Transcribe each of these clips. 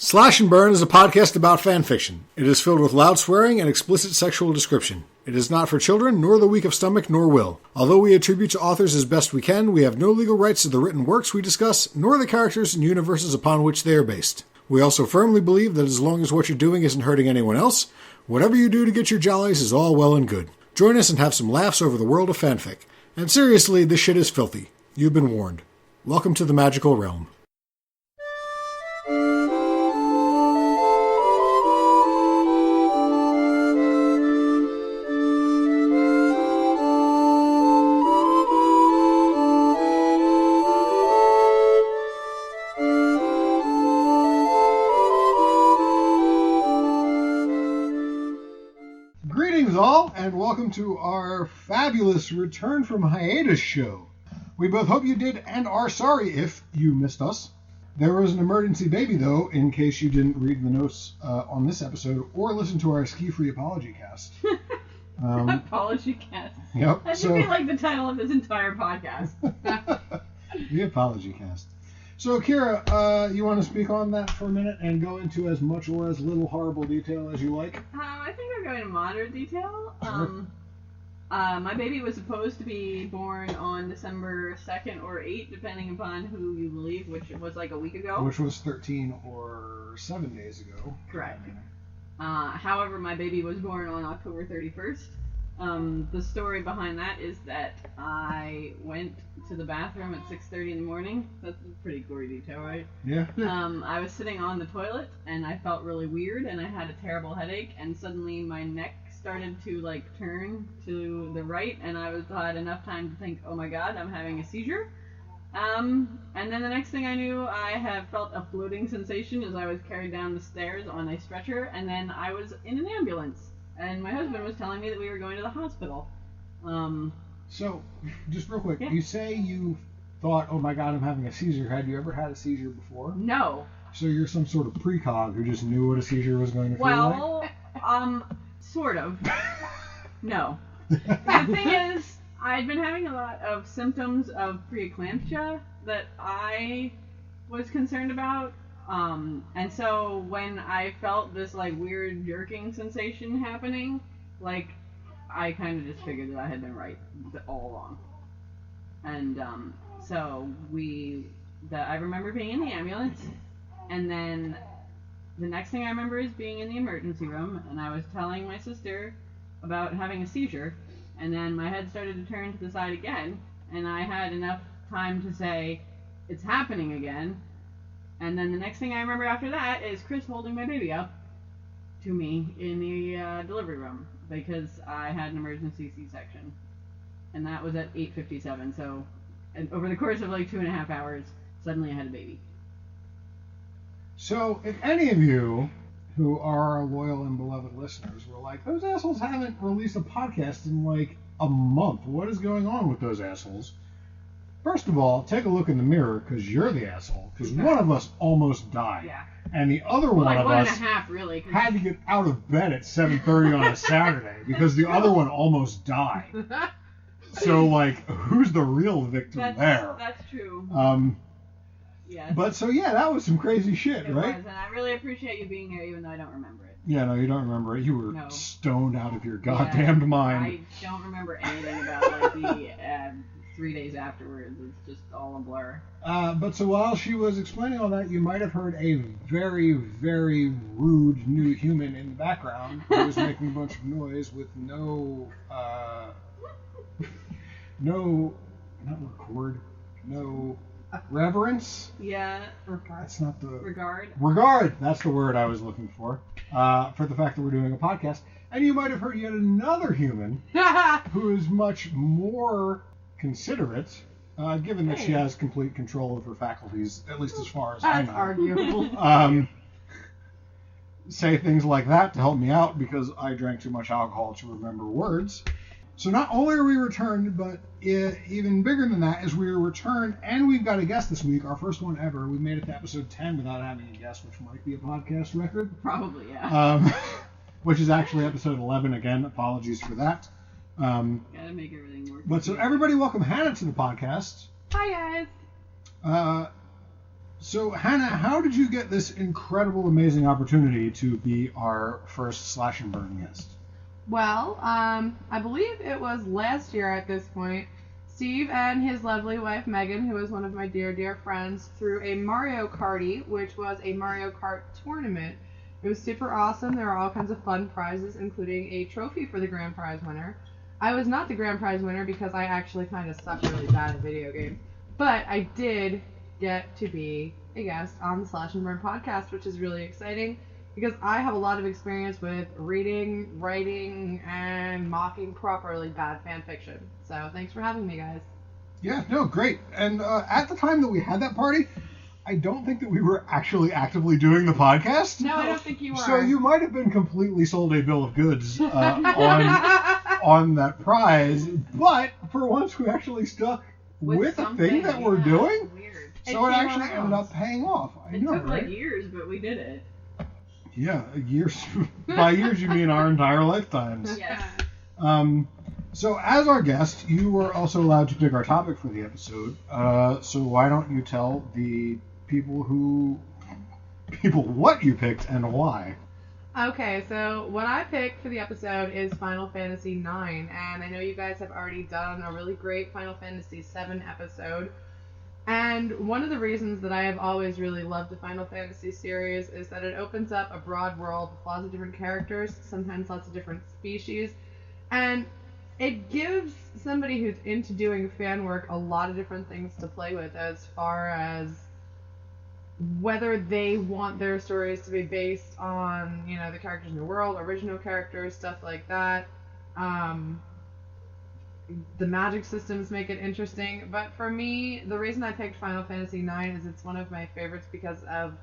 Slash and Burn is a podcast about fanfiction. It is filled with loud swearing and explicit sexual description. It is not for children, nor the weak of stomach, nor will. Although we attribute to authors as best we can, we have no legal rights to the written works we discuss, nor the characters and universes upon which they are based. We also firmly believe that as long as what you're doing isn't hurting anyone else, whatever you do to get your jollies is all well and good. Join us and have some laughs over the world of fanfic. And seriously, this shit is filthy. You've been warned. Welcome to the magical realm. And welcome to our fabulous Return from Hiatus show. We both hope you did and are sorry if you missed us. There was an emergency baby, though, in case you didn't read the notes on this episode or listen to our ski-free apology cast. Apology cast. Yep. That should be like the title of this entire podcast. The apology cast. So, Kira, you want to speak on that for a minute and go into as much or as little horrible detail as you like? I think I'll go into moderate detail. Sure. My baby was supposed to be born on December 2nd or 8th, depending upon who you believe, which was like a week ago. Which was 13 or 7 days ago. Correct. However, my baby was born on October 31st. The story behind that is that I went to the bathroom at 6:30 in the morning. That's a pretty gory detail, right? Yeah. I was sitting on the toilet, and I felt really weird, and I had a terrible headache, and suddenly my neck started to, turn to the right, and I had enough time to think, oh my god, I'm having a seizure. And then the next thing I knew, I have felt a floating sensation as I was carried down the stairs on a stretcher, and then I was in an ambulance. And my husband was telling me that we were going to the hospital. So, just real quick, yeah. You say you thought, oh my god, I'm having a seizure. Had you ever had a seizure before? No. So you're some sort of precog who just knew what a seizure was going to feel like? Well, sort of. No. The thing is, I'd been having a lot of symptoms of preeclampsia that I was concerned about. And so when I felt this weird jerking sensation happening, I kind of just figured that I had been right all along. And so I remember being in the ambulance, and then the next thing I remember is being in the emergency room, and I was telling my sister about having a seizure, and then my head started to turn to the side again, and I had enough time to say, it's happening again. And then the next thing I remember after that is Chris holding my baby up to me in the delivery room because I had an emergency C-section. And that was at 8:57. So over the course of 2.5 hours, suddenly I had a baby. So if any of you who are our loyal and beloved listeners were like, those assholes haven't released a podcast in a month. What is going on with those assholes? First of all, take a look in the mirror, because you're the asshole. Because one of us almost died. Yeah. And the other one of us 1.5, really, had to get out of bed at 7:30 on a Saturday, because the other one almost died. So, who's the real victim there? That's true. Yes. But, that was some crazy shit, it right? Was, and I really appreciate you being here, even though I don't remember it. Yeah, no, you don't remember it. You were stoned out of your goddamned mind. I don't remember anything about, the 3 days afterwards. It's just all a blur. But so while she was explaining all that, you might have heard a very, very rude new human in the background who was making a bunch of noise with no reverence. Yeah. That's not the... Regard. Regard. That's the word I was looking for the fact that we're doing a podcast. And you might have heard yet another human who is much more considerate, given that she has complete control of her faculties, at least as far as I know. That's arguable. Say things like that to help me out because I drank too much alcohol to remember words. So not only are we returned, but even bigger than that is we are returned, and we've got a guest this week, our first one ever. We made it to episode 10 without having a guest, which might be a podcast record. Probably, yeah. Which is actually episode 11 again. Apologies for that. Gotta make everything work. But so everybody welcome Hannah to the podcast. Hi, guys. So, Hannah, how did you get this incredible, amazing opportunity to be our first Slash and Burn guest? Well, I believe it was last year at this point. Steve and his lovely wife Megan, who is one of my dear, dear friends, threw a Mario Karty, which was a Mario Kart tournament. It was super awesome. There were all kinds of fun prizes, including a trophy for the grand prize winner. I was not the grand prize winner because I actually kind of suck really bad at video games. But I did get to be a guest on the Slash and Burn podcast, which is really exciting because I have a lot of experience with reading, writing, and mocking properly bad fan fiction. So thanks for having me, guys. Yeah, no, great. And at the time that we had that party, I don't think that we were actually actively doing the podcast. No, I don't think you were. So you might have been completely sold a bill of goods on that prize, but for once we actually stuck with the thing that we're doing. Weird. So it actually ended up paying off. It took like years, but we did it. Yeah, years. By years, you mean our entire lifetimes. Yes. So as our guest, you were also allowed to pick our topic for the episode. So why don't you tell the people what you picked and why? Okay, so what I picked for the episode is Final Fantasy IX, and I know you guys have already done a really great Final Fantasy VII episode. And one of the reasons that I have always really loved the Final Fantasy series is that it opens up a broad world with lots of different characters, sometimes lots of different species, and it gives somebody who's into doing fan work a lot of different things to play with as far as whether they want their stories to be based on, you know, the characters in the world, original characters, stuff like that. The magic systems make it interesting, but for me, the reason I picked Final Fantasy IX is it's one of my favorites because of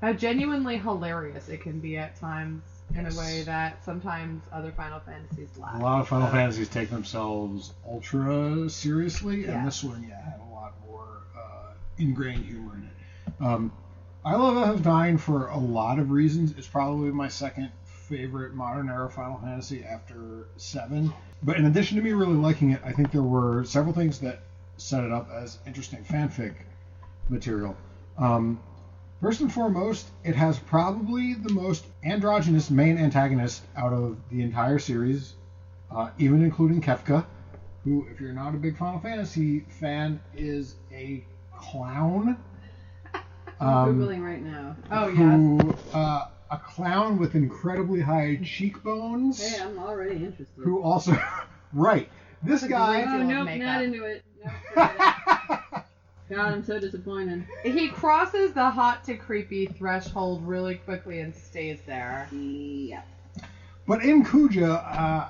how genuinely hilarious it can be at times in a way that sometimes other Final Fantasies lack. A lot of Final Fantasies take themselves ultra seriously, and Yeah. this one, had a lot more ingrained humor in it. I love FF9 for a lot of reasons. It's probably my second favorite modern era Final Fantasy after 7. But in addition to me really liking it, I think there were several things that set it up as interesting fanfic material. First and foremost, it has probably the most androgynous main antagonist out of the entire series, even including Kefka, who, if you're not a big Final Fantasy fan, is a clown. I'm Googling right now. Oh, who, a clown with incredibly high cheekbones. Hey, I'm already interested. Who also, right, this guy. Oh, nope, makeup. not into it. Nope, forget it. God, I'm so disappointed. He crosses the hot to creepy threshold really quickly and stays there. Yeah. But in Kuja,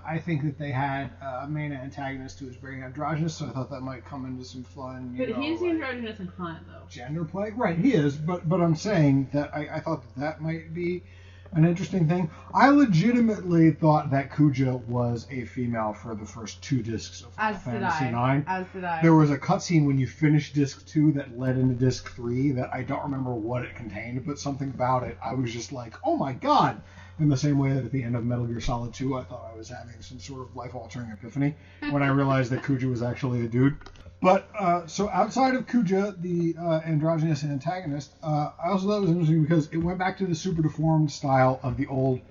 I think that they had a main antagonist who was very androgynous, so I thought that might come into some fun. But he's the androgynous in Hunt, though. Gender play, right? He is, but I'm saying that I thought that might be an interesting thing. I legitimately thought that Kuja was a female for the first 2 discs of Final Fantasy IX. As did I. There was a cutscene when you finished disc 2 that led into disc 3 that I don't remember what it contained, but something about it, I was just like, oh my god! In the same way that at the end of Metal Gear Solid 2, I thought I was having some sort of life-altering epiphany when I realized that Kuja was actually a dude. But, so outside of Kuja, the androgynous antagonist, I also thought it was interesting because it went back to the super deformed style of the old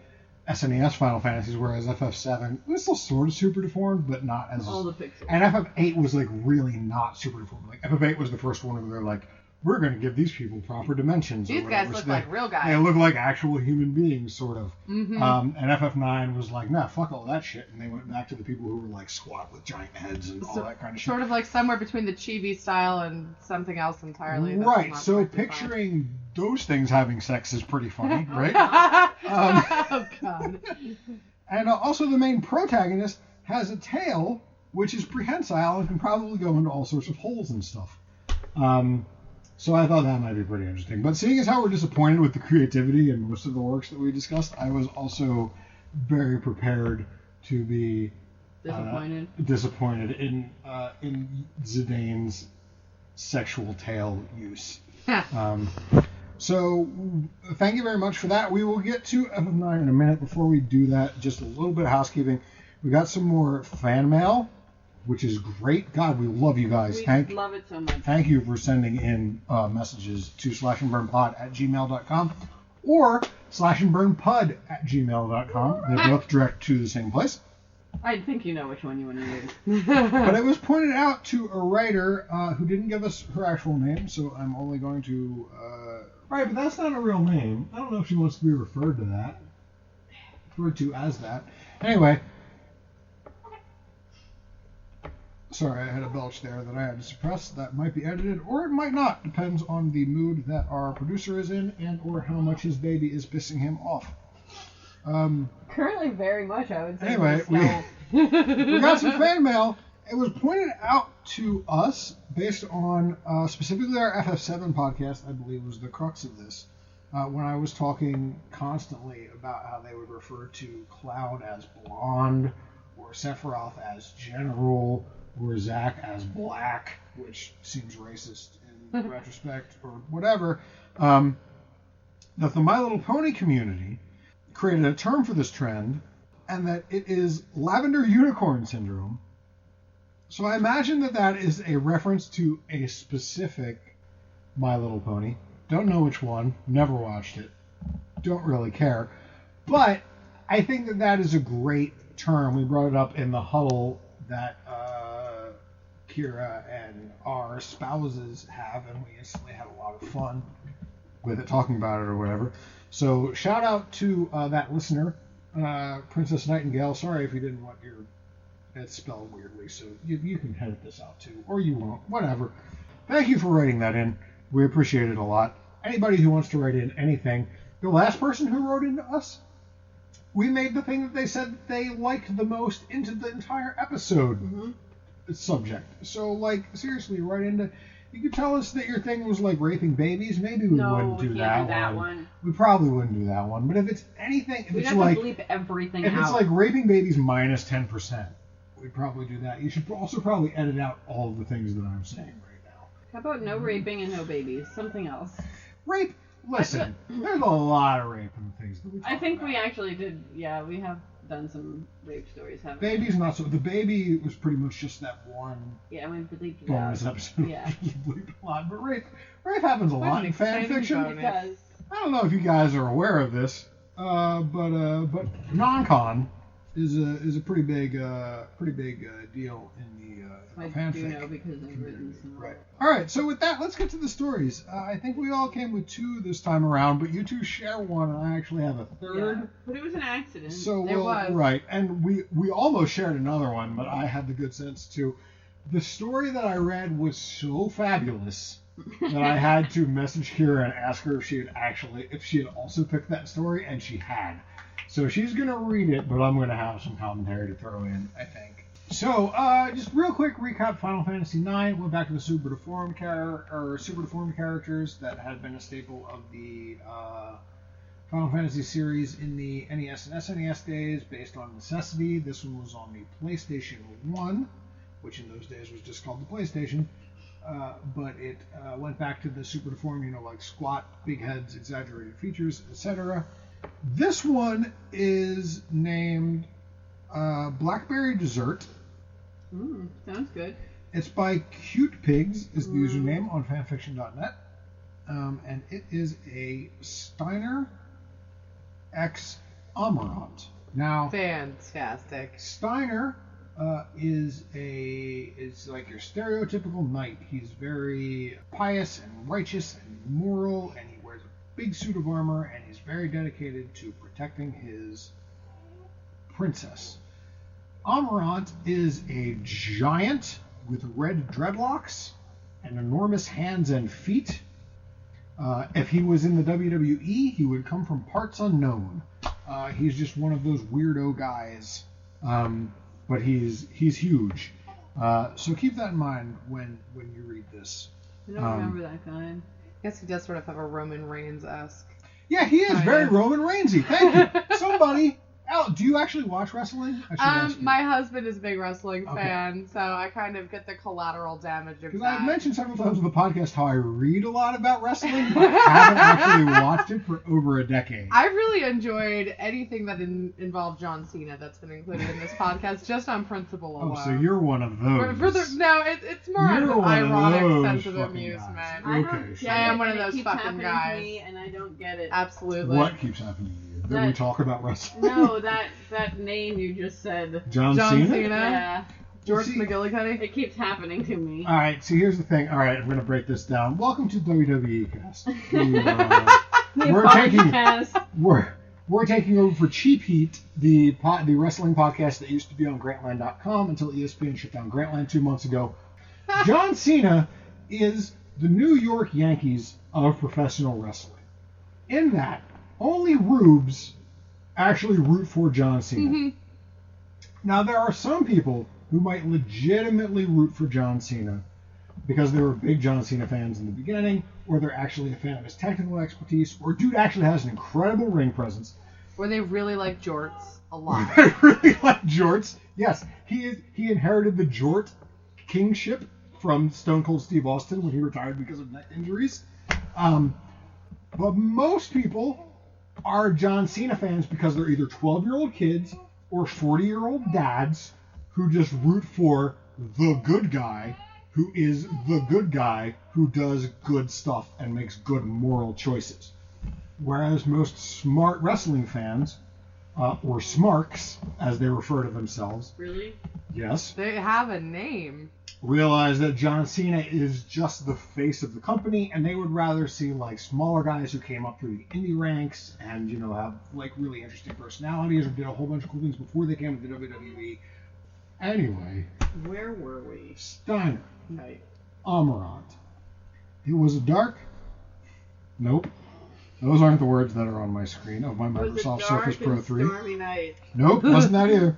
SNES Final Fantasies, whereas FF7 was still sort of super deformed, but not as... All the pixels. And FF8 was, like, really not super deformed. Like, FF8 was the first one where they're like, we're going to give these people proper dimensions. These guys look like real guys. They look like actual human beings, sort of. Mm-hmm. And FF9 was like, nah, fuck all that shit. And they went back to the people who were like squat with giant heads and all that kind of shit. Sort of like somewhere between the chibi style and something else entirely. That's Right, not so quite picturing those things having sex is pretty funny, right? Oh, God. And also the main protagonist has a tail, which is prehensile and can probably go into all sorts of holes and stuff. So I thought that might be pretty interesting. But seeing as how we're disappointed with the creativity in most of the works that we discussed, I was also very prepared to be disappointed in Zidane's sexual tail use. So thank you very much for that. We will get to FF9 in a minute. Before we do that, just a little bit of housekeeping. We got some more fan mail. which is great. God, we love you guys. We love it so much. Thank you for sending in messages to slashandburnpod@gmail.com or slashandburnpud@gmail.com. They both direct to the same place. I think you know which one you want to use. But it was pointed out to a writer who didn't give us her actual name, so I'm only going to... Right, but that's not a real name. I don't know if she wants to be referred to that. Referred to as that. Anyway. Sorry, I had a belch there that I had to suppress. That might be edited, or it might not. Depends on the mood that our producer is in and or how much his baby is pissing him off. Currently very much, I would say. Anyway, we got some fan mail. It was pointed out to us based on specifically our FF7 podcast, I believe was the crux of this, when I was talking constantly about how they would refer to Cloud as blonde, or Sephiroth as general, or Zack as black, which seems racist in retrospect, or whatever, that the My Little Pony community created a term for this trend, and that it is lavender unicorn syndrome. So I imagine that that is a reference to a specific My Little Pony. Don't know which one, never watched it, don't really care. But I think that that is a great term. We brought it up in the huddle that Kira and our spouses have, and we instantly had a lot of fun with it, talking about it or whatever. So shout out to that listener, Princess Nightingale. Sorry if you didn't want your... It's spelled weirdly, so you can edit this out too, or you won't, whatever. Thank you for writing that in. We appreciate it a lot. Anybody who wants to write in anything, the last person who wrote into us, we made the thing that they said that they liked the most into the entire episode subject. So, like, seriously, write into... You could tell us that your thing was like raping babies. Maybe we wouldn't do that one. We probably wouldn't do that one. But if it's anything... If We'd it's have like, to bleep everything if out. it's like raping babies minus 10%, we'd probably do that. You should also probably edit out all of the things that I'm saying right now. How about no raping and no babies? Something else. Rape... Listen, there's a lot of rape in the things that we talk I think about. we actually did, yeah, we have done some rape stories, haven't Baby's not so... The baby was pretty much just that one we? Yeah, we bleeped it bonus out. episode. Yeah. Bleeped a lot, but rape happens a lot in fan fiction. It does. I don't know if you guys are aware of this, but non-con is a pretty big deal in the fanfic. I do know because I've written some. Right. All right. So with that, let's get to the stories. I think we all came with 2 this time around, but you 2 share one, and I actually have a third. Yeah, but it was an accident. So It was. right, and we almost shared another one, but I had the good sense to. The story that I read was so fabulous that I had to message Kira and ask her if she had also picked that story, and she had. So she's gonna read it, but I'm gonna have some commentary to throw in, I think. So, just real quick recap: Final Fantasy IX went back to the super deformed characters that had been a staple of the Final Fantasy series in the NES and SNES days, based on necessity. This one was on the PlayStation 1, which in those days was just called the PlayStation. But it went back to the super deformed, like squat, big heads, exaggerated features, etc. This one is named Blackberry Dessert. Sounds good. It's by Cute Pigs, is the username on fanfiction.net. And it is a Steiner X Amarant. Now, Fantastic. Steiner is like your stereotypical knight. He's very pious and righteous and moral, and he wears a big suit of armor, and he's very dedicated to protecting his princess. Amarant is a giant with red dreadlocks and enormous hands and feet. If he was in the WWE, he would come from parts unknown. He's just one of those weirdo guys, but he's huge. So keep that in mind when you read this. I don't remember that guy. I guess he does sort of have a Roman Reigns-esque. Yeah, he is very Roman Reigns-y. Thank you. Somebody Elle, do you actually watch wrestling? I should ask you. My husband is a big wrestling fan, so I kind of get the collateral damage of that. Because I've mentioned several times on the podcast how I read a lot about wrestling, but haven't actually watched it for over a decade. I've really enjoyed anything that involved John Cena that's been included in this podcast, just on principle alone. Oh, so you're one of those. No, it's more out of an ironic sense of amusement. Okay, I am one of those keeps fucking happening guys. To me, and I don't get it. Absolutely. What keeps happening to you? That we talk about wrestling? No, that name you just said. John Cena? Yeah. George McGillicuddy? It keeps happening to me. All right, so here's the thing. All right, I'm going to break this down. Welcome to WWE Cast. We're taking over for Cheap Heat, the wrestling podcast that used to be on Grantland.com until ESPN shut down Grantland 2 months ago. John Cena is the New York Yankees of professional wrestling. In that, only rubes actually root for John Cena. Mm-hmm. Now, there are some people who might legitimately root for John Cena because they were big John Cena fans in the beginning, or they're actually a fan of his technical expertise, or dude actually has an incredible ring presence. Or they really like jorts a lot. They really like jorts. Yes, he inherited the jort kingship from Stone Cold Steve Austin when he retired because of neck injuries. But most people are John Cena fans because they're either 12-year-old kids or 40-year-old dads who just root for the good guy who is the good guy who does good stuff and makes good moral choices. Whereas most smart wrestling fans, or smarks, as they refer to themselves. Really? Yes. They have a name. Realize that John Cena is just the face of the company, and they would rather see like smaller guys who came up through the indie ranks and have like really interesting personalities or did a whole bunch of cool things before they came to the WWE. Anyway, where were we? Steiner. Right. Amarant. It was a dark. Nope. Those aren't the words that are on my screen of my Microsoft Surface Pro 3. Stormy night. Nope, wasn't that either.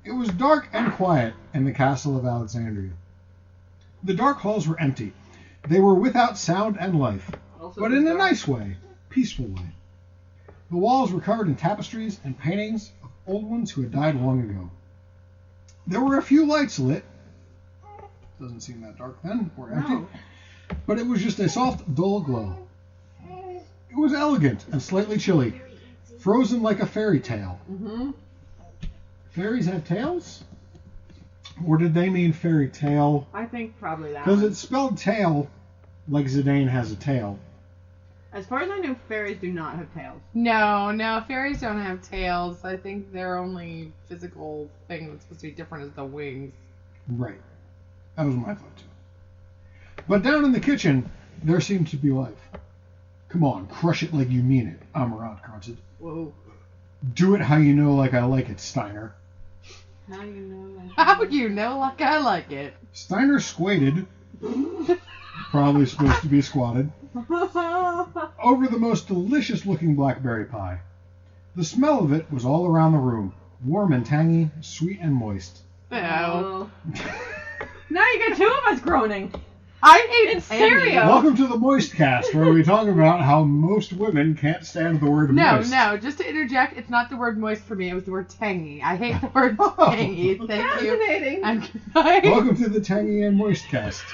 It was dark and quiet in the castle of Alexandria. The dark halls were empty. They were without sound and life, but in a nice way, peaceful way. The walls were covered in tapestries and paintings of old ones who had died long ago. There were a few lights lit. Doesn't seem that dark then, or empty. No. But it was just a soft, dull glow. It was elegant and slightly chilly, frozen like a fairy tale. Mm-hmm. Fairies have tails? Or did they mean fairy tale? I think probably that. Because it's spelled tail like Zidane has a tail. As far as I know, fairies do not have tails. No, fairies don't have tails. I think their only physical thing that's supposed to be different is the wings. Right. That was my thought, too. But down in the kitchen, there seemed to be life. Come on, crush it like you mean it, Amarant grunted. Whoa. Do it how you know like I like it, Steiner. How you know like I like it? Steiner squatted, probably supposed to be squatted, over the most delicious-looking blackberry pie. The smell of it was all around the room, warm and tangy, sweet and moist. Oh. Now you got two of us groaning. I hate cereal. Welcome to the Moist Cast, where we talk about how most women can't stand the word moist. No, just to interject, it's not the word moist for me, it was the word tangy. I hate the word tangy. Thank you. Welcome to the Tangy and Moist Cast.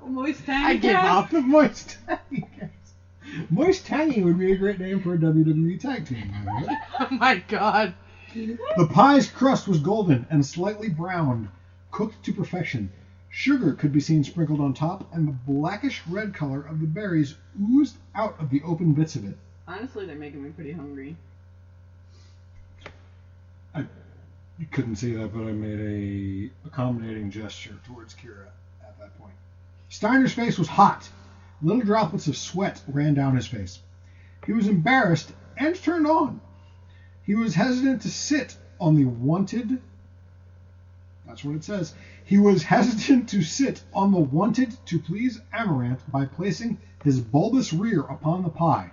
Moist Tangy. I give up. The Moist Tangy Cast. Moist Tangy would be a great name for a WWE tag team. Right? Oh my god. The pie's crust was golden and slightly browned, cooked to perfection. Sugar could be seen sprinkled on top, and the blackish red color of the berries oozed out of the open bits of it. Honestly, they're making me pretty hungry. You couldn't see that, but I made a accommodating gesture towards Kira at that point. Steiner's face was hot. Little droplets of sweat ran down his face. He was embarrassed and turned on. He was hesitant to sit on the wanted... That's what it says. He was hesitant to sit on the wanted to please Amarant by placing his bulbous rear upon the pie.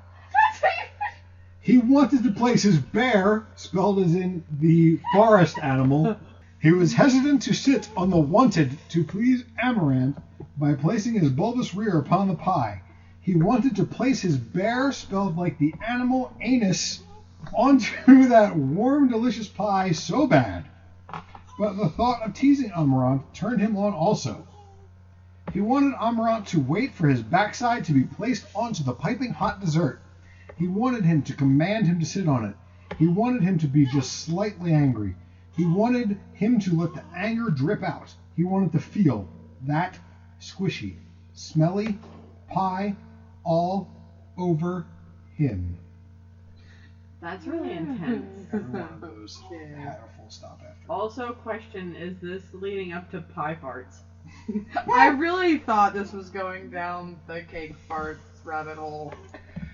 He wanted to place his bear, spelled as in the forest animal. He was hesitant to sit on the wanted to please Amarant by placing his bulbous rear upon the pie. He wanted to place his bear, spelled like the animal anus, onto that warm, delicious pie so bad. But the thought of teasing Amarant turned him on also. He wanted Amarant to wait for his backside to be placed onto the piping hot dessert. He wanted him to command him to sit on it. He wanted him to be just slightly angry. He wanted him to let the anger drip out. He wanted to feel that squishy, smelly pie all over him. That's really intense. Every one of those had a full stop after. Also, question, is this leading up to pie farts? I really thought this was going down the cake farts rabbit hole.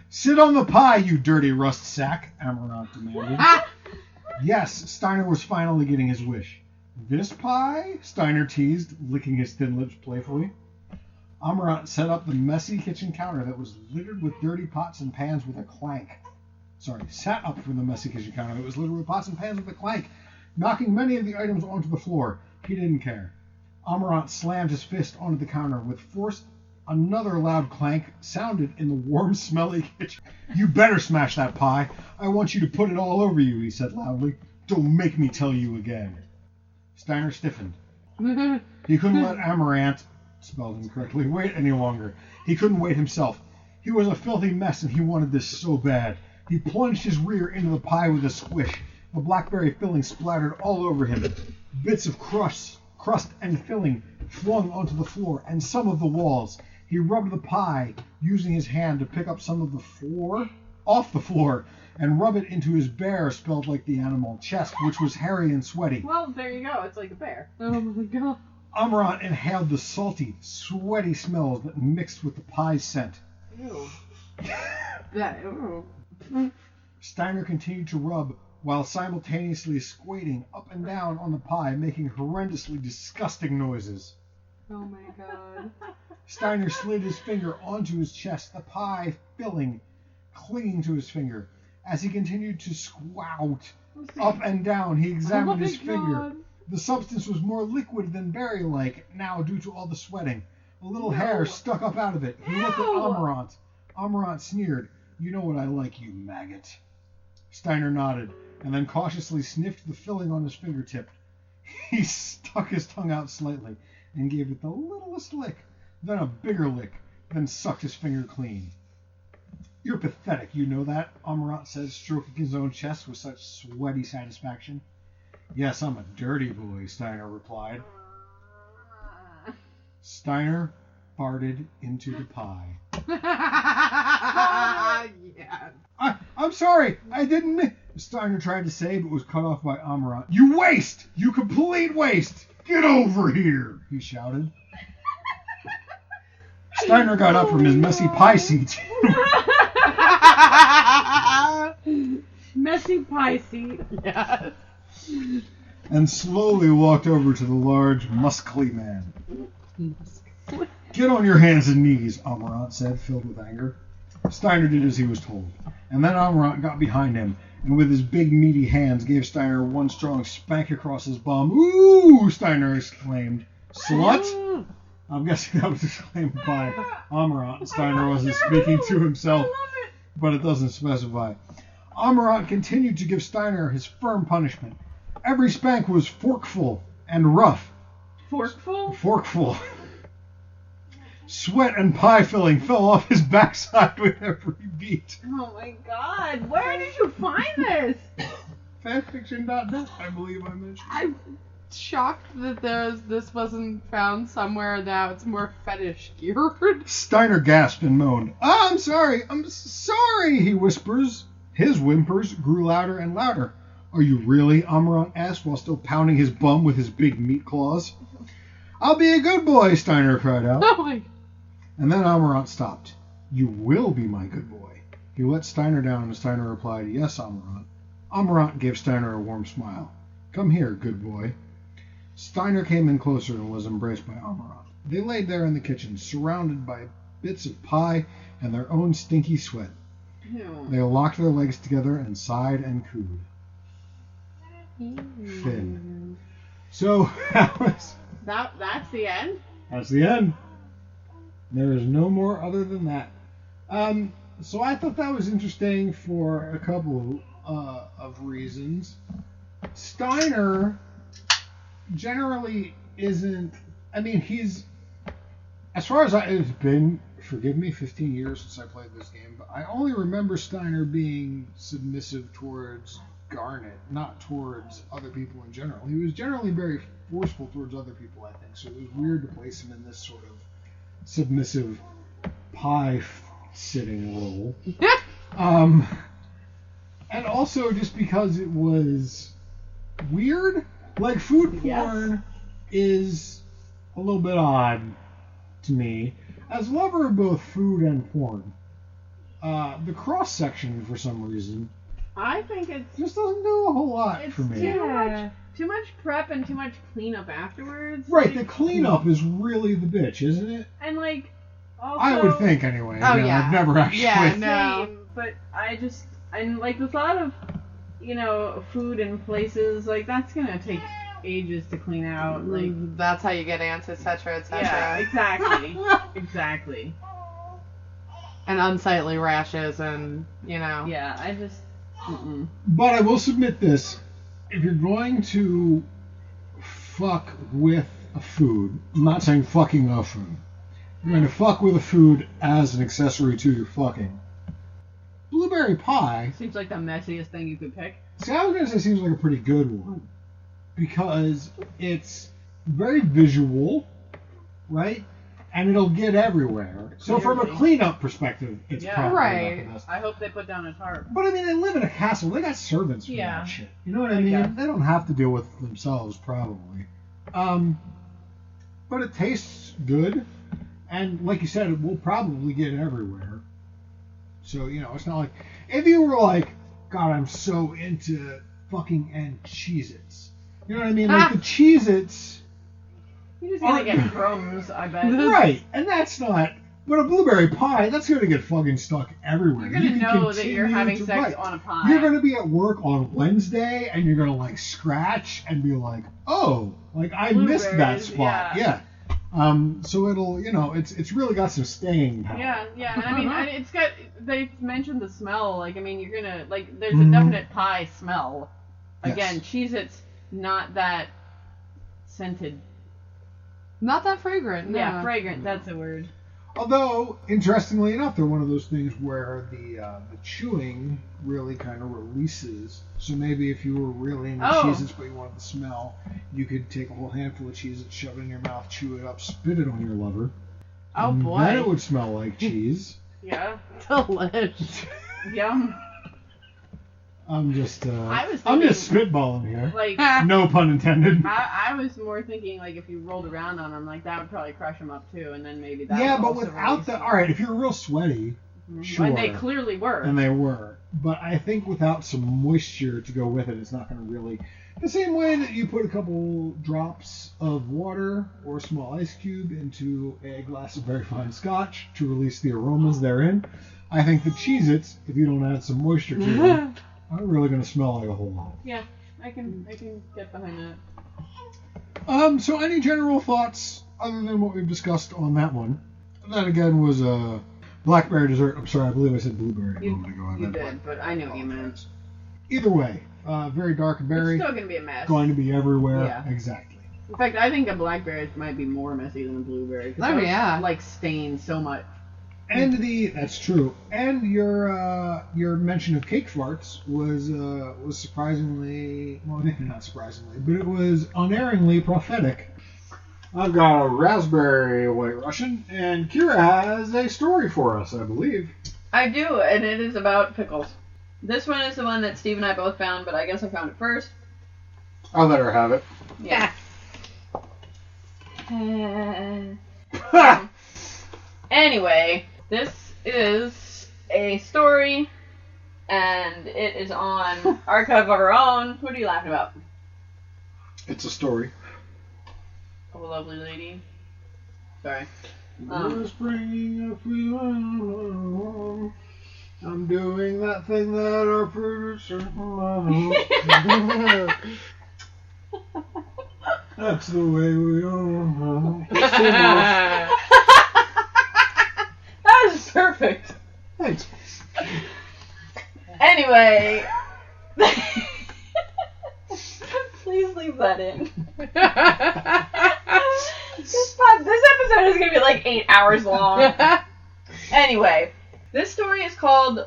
Sit on the pie, you dirty rust sack, Amarant demanded. Yes, Steiner was finally getting his wish. This pie? Steiner teased, licking his thin lips playfully. Amarant set up the messy kitchen counter that was littered with dirty pots and pans with a clank. Sat up from the messy kitchen counter that was littered with pots and pans with a clank, knocking many of the items onto the floor. He didn't care. Amarant slammed his fist onto the counter with force. Another loud clank sounded in the warm, smelly kitchen. You better smash that pie. I want you to put it all over you, he said loudly. Don't make me tell you again. Steiner stiffened. He couldn't let Amarant, spelled incorrectly, wait any longer. He couldn't wait himself. He was a filthy mess and he wanted this so bad. He plunged his rear into the pie with a squish. The blackberry filling splattered all over him. Bits of crust and filling flung onto the floor and some of the walls. He rubbed the pie, using his hand to pick up some of the floor off the floor and rub it into his bare, spelled like the animal, chest, which was hairy and sweaty. Well, there you go. It's like a bear. Oh my god. Amarant inhaled the salty, sweaty smells that mixed with the pie's scent. Ew. Ew. Steiner continued to rub while simultaneously squatting up and down on the pie, making horrendously disgusting noises. Oh my god. Steiner slid his finger onto his chest, the pie filling clinging to his finger. As he continued to squout up and down, he examined his finger. The substance was more liquid than berry-like now due to all the sweating. A little hair stuck up out of it. He looked at Amarant. Amarant sneered. You know what I like, you maggot. Steiner nodded, and then cautiously sniffed the filling on his fingertip. He stuck his tongue out slightly and gave it the littlest lick, then a bigger lick, then sucked his finger clean. You're pathetic, you know that, Amarant said, stroking his own chest with such sweaty satisfaction. Yes, I'm a dirty boy, Steiner replied. Steiner farted into the pie. Yes. I'm sorry, I didn't Steiner tried to say, but was cut off by Amarant. You waste! You complete waste! Get over here! He shouted. Steiner got up from his messy pie seat. Messy pie seat. Yes. And slowly walked over to the large, muscly man. Get on your hands and knees, Amarant said, filled with anger. Steiner did as he was told, and then Amarant got behind him, and with his big, meaty hands gave Steiner one strong spank across his bum. Ooh! Steiner exclaimed. Slut? I'm guessing that was exclaimed by Amarant. Steiner wasn't speaking to himself, but it doesn't specify. Amarant continued to give Steiner his firm punishment. Every spank was forkful and rough. Forkful? Forkful. Sweat and pie filling fell off his backside with every beat. Oh my god, where did you find this? Fanfiction.net, I believe I mentioned. I'm shocked that this wasn't found somewhere that it's more fetish geared. Steiner gasped and moaned. Oh, I'm sorry, he whispers. His whimpers grew louder and louder. Are you really? Amarant asked while still pounding his bum with his big meat claws. I'll be a good boy, Steiner cried out. Oh my. And then Amarant stopped. You will be my good boy. He let Steiner down and Steiner replied, Yes, Amarant. Amarant gave Steiner a warm smile. Come here, good boy. Steiner came in closer and was embraced by Amarant. They laid there in the kitchen, surrounded by bits of pie and their own stinky sweat. Ew. They locked their legs together and sighed and cooed. Finn. So, that's the end? That's the end. There is no more other than that. So I thought that was interesting for a couple of reasons. Steiner generally isn't. I mean, he's, as far as it's been, forgive me, 15 years since I played this game, but I only remember Steiner being submissive towards Garnet, not towards other people in general. He was generally very forceful towards other people, I think, so it was weird to place him in this sort of submissive pie-sitting role. And also just because it was weird. Like, food porn is a little bit odd to me. As a lover of both food and porn, the cross-section, for some reason, I think it's just doesn't do a whole lot for me. Too much prep and too much cleanup afterwards. Right, like, the cleanup is really the bitch, isn't it? And, like, also... I would think, anyway. Oh, yeah. I've never actually... Yeah, no. Same, but and, like, with a lot of, food in places, like, that's gonna take ages to clean out. Like, that's how you get ants, etc., etc. yeah, exactly. Exactly. And unsightly rashes and, Yeah, I just... Mm-mm. But I will submit this. If you're going to fuck with a food, I'm not saying fucking a food. You're going to fuck with a food as an accessory to your fucking. Blueberry pie... Seems like the messiest thing you could pick. See, I was going to say seems like a pretty good one. Because it's very visual, right? And it'll get everywhere. So from a cleanup perspective, it's probably not the best. I hope they put down a tarp. But I mean, they live in a castle. They got servants for that shit. You know what I mean? guess. They don't have to deal with it themselves, probably. But it tastes good. And like you said, it will probably get everywhere. So, it's not like... If you were like, God, I'm so into fucking and Cheez-Its. You know what I mean? Like the Cheez-Its... You're just gonna get crumbs, I bet. Right, and that's not... But a blueberry pie, that's gonna get fucking stuck everywhere. You're gonna know that you're having sex on a pie. You're gonna be at work on Wednesday, and you're gonna, like, scratch and be like, oh, like, I missed that spot. Yeah. So it'll, it's really got some staying power. Yeah. And I mean, it's got... They mentioned the smell. Like, I mean, you're gonna... Like, there's a definite pie smell. Again, Cheez-Its, not that scented. Not that fragrant. No. Yeah, fragrant. That's a word. Although, interestingly enough, they're one of those things where the chewing really kind of releases. So maybe if you were really into Cheez-Its but you wanted the smell, you could take a whole handful of Cheez-Its, shove it in your mouth, chew it up, spit it on your lover. Oh, boy. Then it would smell like cheese. Yeah. Delish. Yum. I'm just thinking, spitballing here. Like, no pun intended. I was more thinking, like, if you rolled around on them, like, that would probably crush them up, too, and then maybe that Yeah, would but also without the... Alright, if you're real sweaty, sure. And they clearly were. And they were. But I think without some moisture to go with it, it's not going to really... The same way that you put a couple drops of water or a small ice cube into a glass of very fine scotch to release the aromas therein, I think the Cheez-Its, if you don't add some moisture to them, are really going to smell like a whole lot. Yeah, I can get behind that. So any general thoughts other than what we've discussed on that one? That again was a blackberry dessert. I'm sorry, I believe I said blueberry a moment ago. You did, but I know what you meant. Either way, very dark and berry. It's still going to be a mess. Going to be everywhere. Yeah. Exactly. In fact, I think a blackberry might be more messy than a blueberry. Oh, yeah. Like, stained so much. And that's true. And your mention of cake farts was surprisingly, well, maybe not surprisingly, but it was unerringly prophetic. I've got a raspberry white Russian, and Kira has a story for us, I believe. I do, and it is about pickles. This one is the one that Steve and I both found, but I guess I found it first. I'll let her have it. Yeah. Anyway, this is a story, and it is on Archive of Our Own. What are you laughing about? It's a story. Oh, a lovely lady. Sorry. Spring, I'm doing that thing that our producer. That's the way we are. That was perfect. Thanks. Anyway, Please leave that in. This episode is gonna be like 8 hours long. Anyway, this story is called,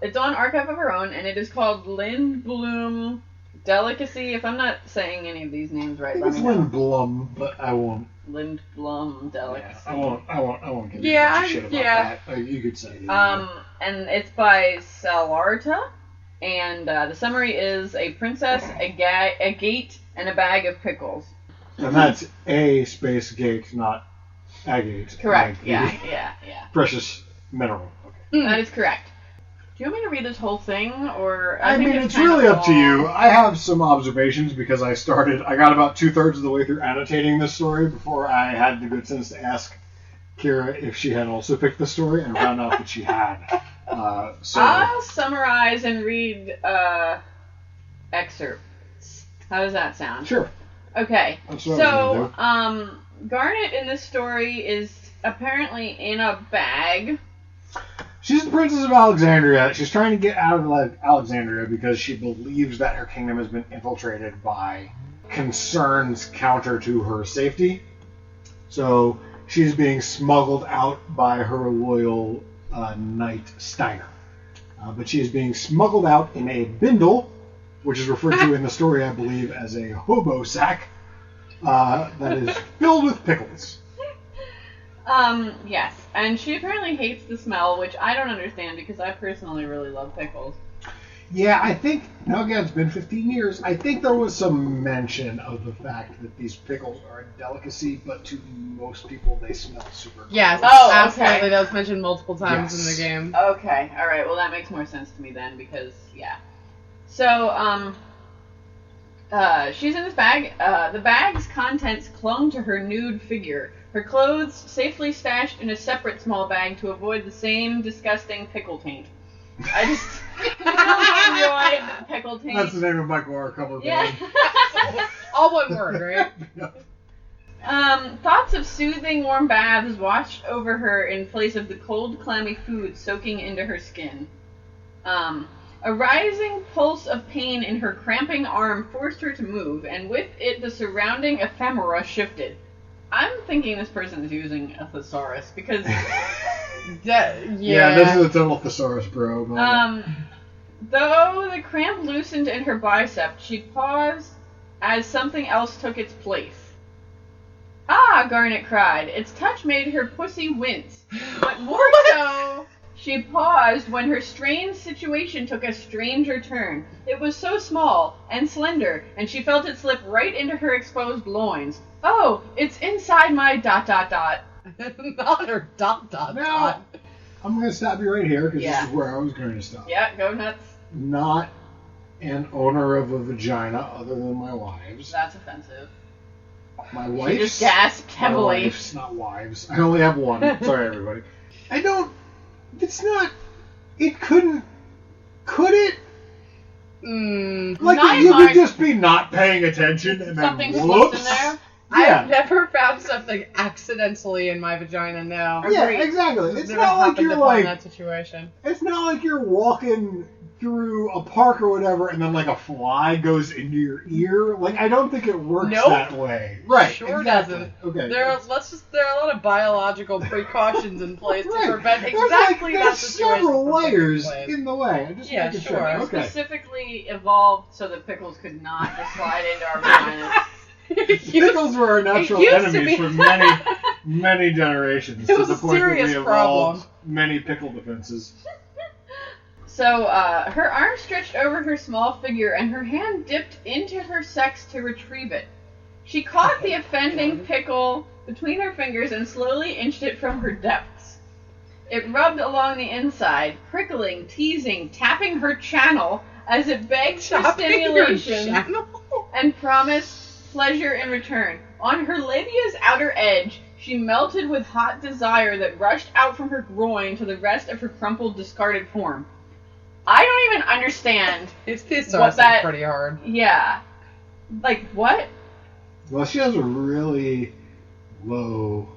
it's on Archive of Our Own, and it is called Lindblom Delicacy. If I'm not saying any of these names right, I think let it's me know. Lindblom, but I won't. Lindblom Delicacy. Yeah, I won't get into shit about that. You could say it. And it's by Salarta, and the summary is a princess, a gate, and a bag of pickles. And that's a space gate, not agate. Correct. Like Yeah. Precious mineral. Okay. That is correct. Do you want me to read this whole thing, or I mean, it's really up to you. I have some observations because I got about 2/3 of the way through annotating this story before I had the good sense to ask Kira if she had also picked the story, and found out that she had. So I'll summarize and read excerpts. How does that sound? Sure. Okay. That's what I was gonna do. Garnet in this story is apparently in a bag. She's the Princess of Alexandria. She's trying to get out of Alexandria because she believes that her kingdom has been infiltrated by concerns counter to her safety. So she's being smuggled out by her loyal knight Steiner. But she is being smuggled out in a bindle, which is referred to in the story, I believe, as a hobo sack, that is filled with pickles. Yes. And she apparently hates the smell, which I don't understand because I personally really love pickles. Yeah, I think, now again, it's been 15 years, I think there was some mention of the fact that these pickles are a delicacy, but to most people they smell super good. Yes, absolutely. Okay. That was mentioned multiple times in the game. Okay, alright, well that makes more sense to me then, because, yeah. So, she's in this bag. The bag's contents clung to her nude figure. Her clothes safely stashed in a separate small bag to avoid the same disgusting pickle taint. I just really enjoyed pickle taint. That's the name of my gore cover Yeah. All one word, right? Thoughts of soothing warm baths washed over her in place of the cold, clammy food soaking into her skin. A rising pulse of pain in her cramping arm forced her to move, and with it the surrounding ephemera shifted. I'm thinking this person is using a thesaurus, because... Yeah, this is a total thesaurus, bro. Though the cramp loosened in her bicep, she paused as something else took its place. Ah, Garnet cried. Its touch made her pussy wince. But more so, she paused when her strange situation took a stranger turn. It was so small and slender, and she felt it slip right into her exposed loins. Oh, it's inside my ... Not her ... Now, I'm going to stop you right here, because Yeah. this is where I was going to stop. Yeah, go nuts. Not an owner of a vagina other than my wives. That's offensive. My She wife's. just gasped My heavily. wife's, not wives. I only have one. Sorry, everybody. It's not. It couldn't. Could it? Like, Not you much. could just be not paying attention and then Something slipped whoops. in there. Yeah. I've never found something accidentally in my vagina, no. Yeah, Agreed. exactly. I've It's never not like happened you're upon like. that situation. It's not like you're walking through a park or whatever, and then like a fly goes into your ear. Like, I don't think it works Nope. that way. Right. Sure exactly. doesn't. Okay. There are a lot of biological precautions in place Right. to prevent There's exactly that there's situation. several from taking layers place. in the way. I'm just Yeah, making sure. sure. We Okay. specifically evolved so that pickles could not just slide into our vaginas. Pickles were our natural used to enemies be. for many, many generations. It to was the a point that serious we evolved problem. many pickle defenses. So, her arm stretched over her small figure, and her hand dipped into her sex to retrieve it. She caught the offending pickle between her fingers and slowly inched it from her depths. It rubbed along the inside, prickling, teasing, tapping her channel as it begged for stimulation and promised pleasure in return. On her labia's outer edge, she melted with hot desire that rushed out from her groin to the rest of her crumpled, discarded form. I don't even understand. It's pretty hard. Yeah. Like, what? Well, she has a really low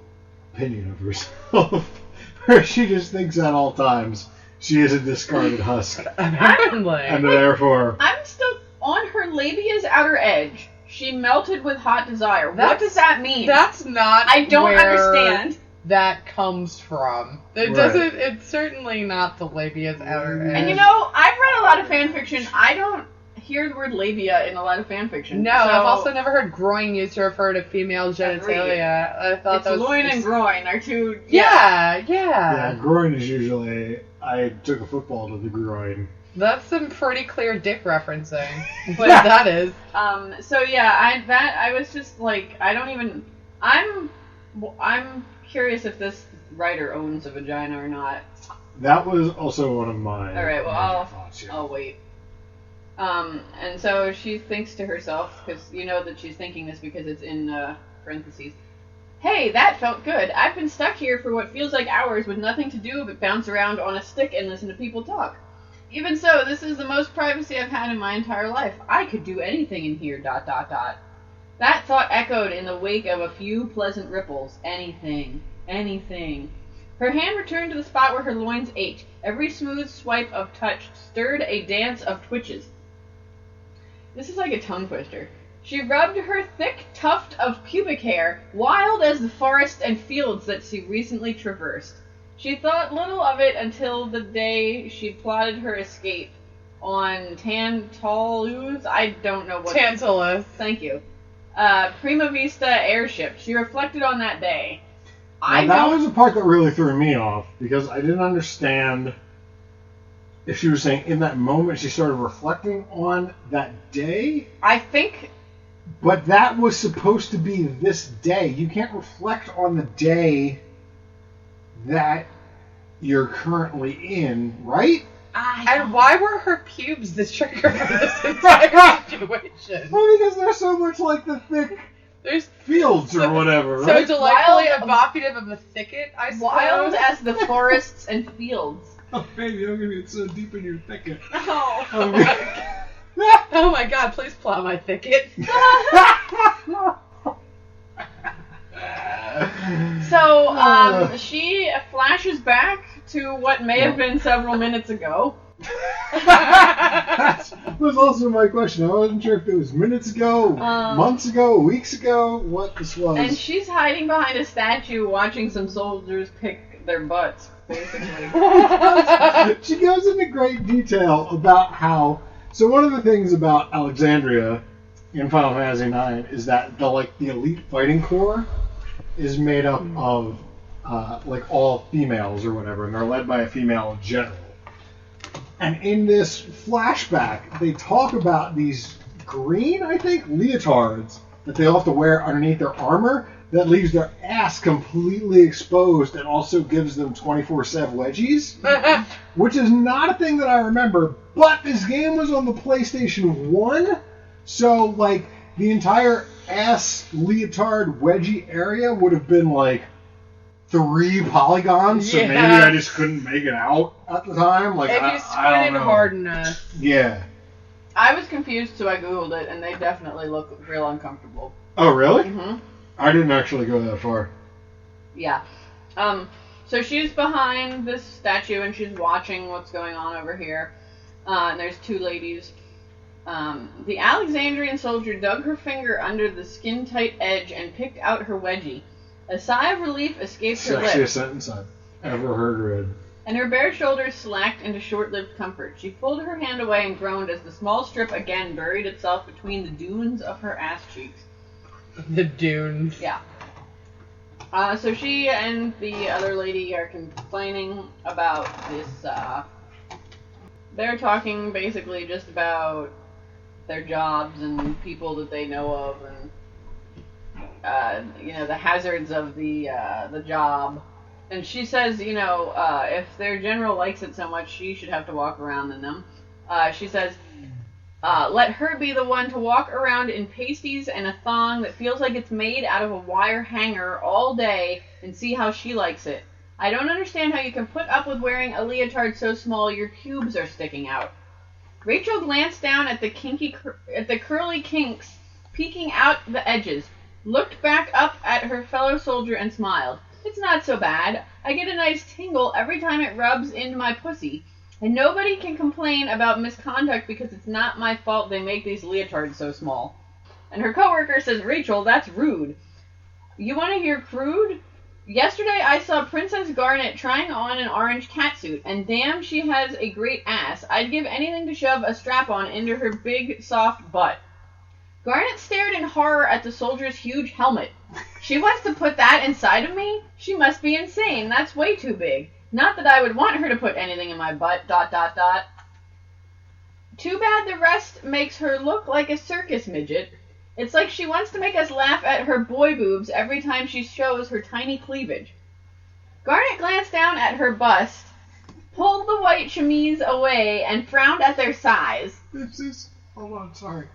opinion of herself, where she just thinks at all times She is a discarded husk. Apparently. And therefore... I'm still on her labia's outer edge. She melted with hot desire. What does that mean? That's not I don't where understand. That comes from. It Right. doesn't. It's certainly not the labia's outer edge. And you know, I've read a lot of fan fiction. I don't hear the word labia in a lot of fan fiction. No, so I've also never heard groin used to refer to female genitalia. I thought it's that was loin and groin are two. Yeah, groin is usually... I took a football to the groin. That's some pretty clear dick referencing. What that is. So yeah, I was just like, I don't even. I'm curious if this writer owns a vagina or not. That was also one of my... All right, well, thoughts, yeah. I'll wait. And so she thinks to herself, because you know that she's thinking this because it's in parentheses. Hey, that felt good. I've been stuck here for what feels like hours with nothing to do but bounce around on a stick and listen to people talk. Even so, this is the most privacy I've had in my entire life. I could do anything in here, ... That thought echoed in the wake of a few pleasant ripples. Anything. Her hand returned to the spot where her loins ached. Every smooth swipe of touch stirred a dance of twitches. This is like a tongue twister. She rubbed her thick tuft of pubic hair, wild as the forest and fields that she recently traversed. She thought little of it until the day she plotted her escape on Tantalus. I don't know what. Tantalus. Thank you. Prima Vista airship. She reflected on that day. That was the part that really threw me off, because I didn't understand if she was saying in that moment she started reflecting on that day. I think... But that was supposed to be this day. You can't reflect on the day that you're currently in, right? And why were her pubes the trigger for this entire situation? Well, because they're so much like the thick fields or whatever, right? So delightfully evocative of a thicket, I suppose. Wild as the forests and fields. Oh, baby, I'm going to get so deep in your thicket. Oh. Oh my god, please plow my thicket. So, she flashes back to what may have been several minutes ago. That was also my question. I wasn't sure if it was minutes ago, months ago, weeks ago, what this was. And she's hiding behind a statue watching some soldiers pick their butts, basically. She goes into great detail about how... So one of the things about Alexandria in Final Fantasy IX is that the elite fighting corps is made up of all females or whatever, and they're led by a female general. And in this flashback, they talk about these green, I think, leotards that they all have to wear underneath their armor that leaves their ass completely exposed and also gives them 24/7 wedgies, which is not a thing that I remember. But this game was on the PlayStation 1, so the entire ass leotard wedgie area would have been 3 polygons, so maybe I just couldn't make it out at the time. If you squinted hard enough. Yeah. I was confused, so I googled it, and they definitely look real uncomfortable. Oh, really? Mm-hmm. I didn't actually go that far. Yeah. So she's behind this statue, and she's watching what's going on over here. And there's 2 ladies. The Alexandrian soldier dug her finger under the skin-tight edge and picked out her wedgie. A sigh of relief escaped her lips. Sexiest sentence I've ever heard read. And her bare shoulders slacked into short-lived comfort. She pulled her hand away and groaned as the small strip again buried itself between the dunes of her ass cheeks. The dunes. Yeah. So she and the other lady are complaining about this, they're talking basically just about their jobs and people that they know of and, the hazards of the job. And she says, if their general likes it so much, she should have to walk around in them. She says, let her be the one to walk around in pasties and a thong that feels like it's made out of a wire hanger all day and see how she likes it. I don't understand how you can put up with wearing a leotard so small your pubes are sticking out. Rachel glanced down at the curly kinks peeking out the edges, looked back up at her fellow soldier and smiled. It's not so bad. I get a nice tingle every time it rubs into my pussy. And nobody can complain about misconduct because it's not my fault they make these leotards so small. And her coworker says, Rachel, that's rude. You want to hear crude? Yesterday I saw Princess Garnet trying on an orange catsuit, and damn, she has a great ass. I'd give anything to shove a strap-on into her big, soft butt. Garnet stared in horror at the soldier's huge helmet. She wants to put that inside of me? She must be insane. That's way too big. Not that I would want her to put anything in my butt, ... Too bad the rest makes her look like a circus midget. It's like she wants to make us laugh at her boy boobs every time she shows her tiny cleavage. Garnet glanced down at her bust, pulled the white chemise away, and frowned at their size. Hold on, sorry.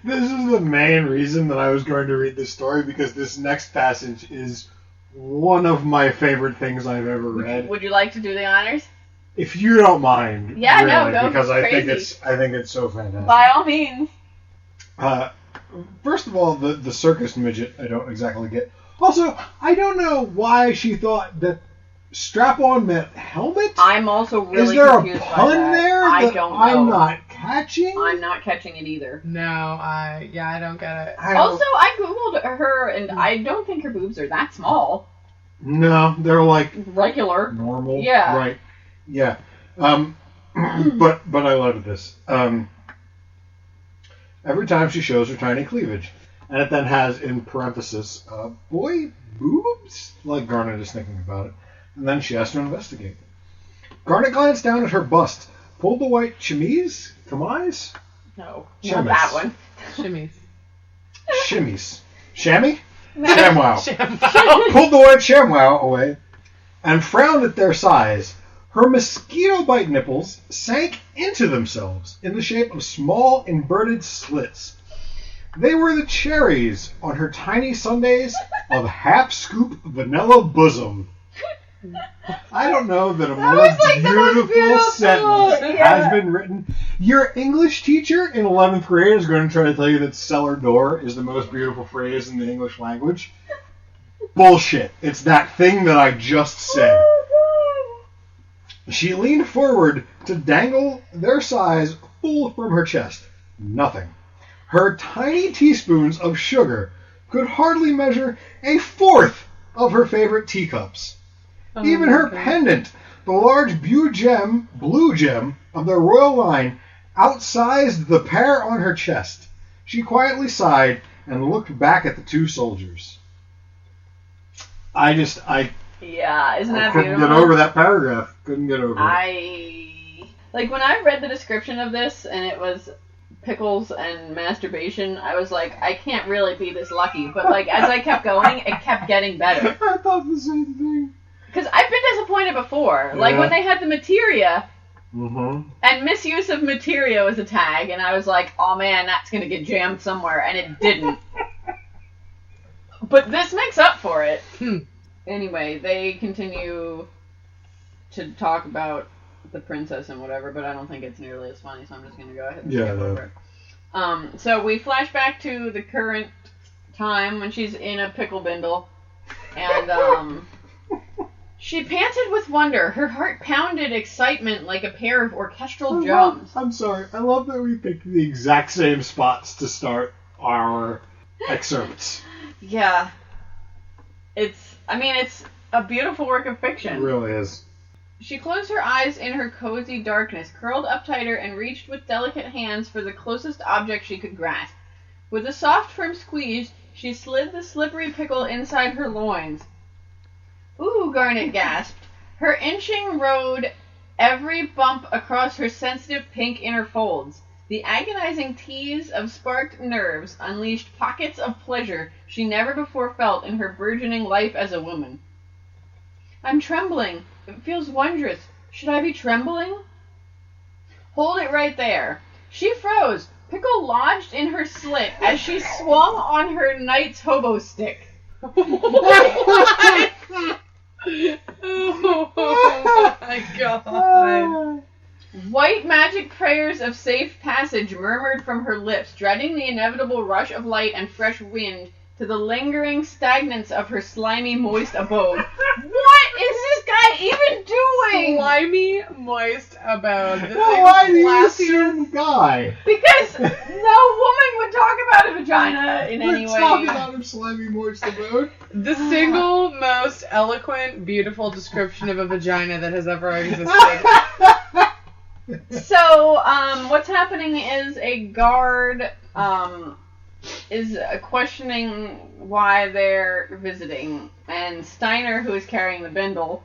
This is the main reason that I was going to read this story, because this next passage is one of my favorite things I've ever read. Would you like to do the honors? If you don't mind. Yeah, really, no, go because crazy. I think it's so fantastic. By all means. First of all, the circus midget I don't exactly get. Also, I don't know why she thought that strap-on meant helmet. I'm also really Is there confused a pun by that. there I that don't know. I'm not catching? I'm not catching it either. No, I don't get it. Also, I googled her, and I don't think her boobs are that small. No, they're like Regular. normal. Yeah. Right. Yeah. But I love this. Every time she shows her tiny cleavage, and it then has in parenthesis, boy boobs? Like Garnet is thinking about it. And then she has to investigate. Garnet glanced down at her bust, pulled the white chemise? Camise? No, Chemise. not that one. Shimmies. Shimmies. Chamois? No. ShamWow. Pulled the white ShamWow away and frowned at their size. Her mosquito bite nipples sank into themselves in the shape of small inverted slits. They were the cherries on her tiny sundaes of half-scoop vanilla bosom. I don't know that a more beautiful sentence has been written. Your English teacher in 11th grade is going to try to tell you that cellar door is the most beautiful phrase in the English language. Bullshit. It's that thing that I just said. She leaned forward to dangle their size full from her chest. Nothing. Her tiny teaspoons of sugar could hardly measure a fourth of her favorite teacups. Even her pendant, the large blue gem of their royal line, outsized the pair on her chest. She quietly sighed and looked back at the two soldiers. Yeah, isn't that couldn't beautiful? get over that paragraph. Couldn't get over it. When I read the description of this and it was pickles and masturbation, I was like, I can't really be this lucky. But like as I kept going, it kept getting better. I thought the same thing. Because I've been disappointed before. Yeah. Like when they had the materia and misuse of materia as a tag, and I was like, oh man, that's going to get jammed somewhere, and it didn't. But this makes up for it. Anyway, they continue to talk about the princess and whatever, but I don't think it's nearly as funny, so I'm just going to go ahead and skip over it. So we flash back to the current time when she's in a pickle bindle, and she panted with wonder. Her heart pounded excitement like a pair of orchestral drums. I'm sorry. I love that we picked the exact same spots to start our excerpts. Yeah. It's a beautiful work of fiction. It really is. She closed her eyes in her cozy darkness, curled up tighter, and reached with delicate hands for the closest object she could grasp. With a soft, firm squeeze, she slid the slippery pickle inside her loins. Ooh, Garnet gasped. Her inching rode every bump across her sensitive pink inner folds. The agonizing tease of sparked nerves unleashed pockets of pleasure she never before felt in her burgeoning life as a woman. I'm trembling. It feels wondrous. Should I be trembling? Hold it right there. She froze. Pickle lodged in her slit as she swung on her knight's hobo stick. Oh my god. White magic prayers of safe passage murmured from her lips, dreading the inevitable rush of light and fresh wind to the lingering stagnance of her slimy, moist abode. What is this guy even you doing? Slimy, moist abode. This Well, why do you classy. assume guy? Because no woman would talk about a vagina in any We're way. talking about him slimy moist abode. The single most eloquent, beautiful description of a vagina that has ever existed. So, what's happening is a guard, is questioning why they're visiting, and Steiner, who is carrying the bindle,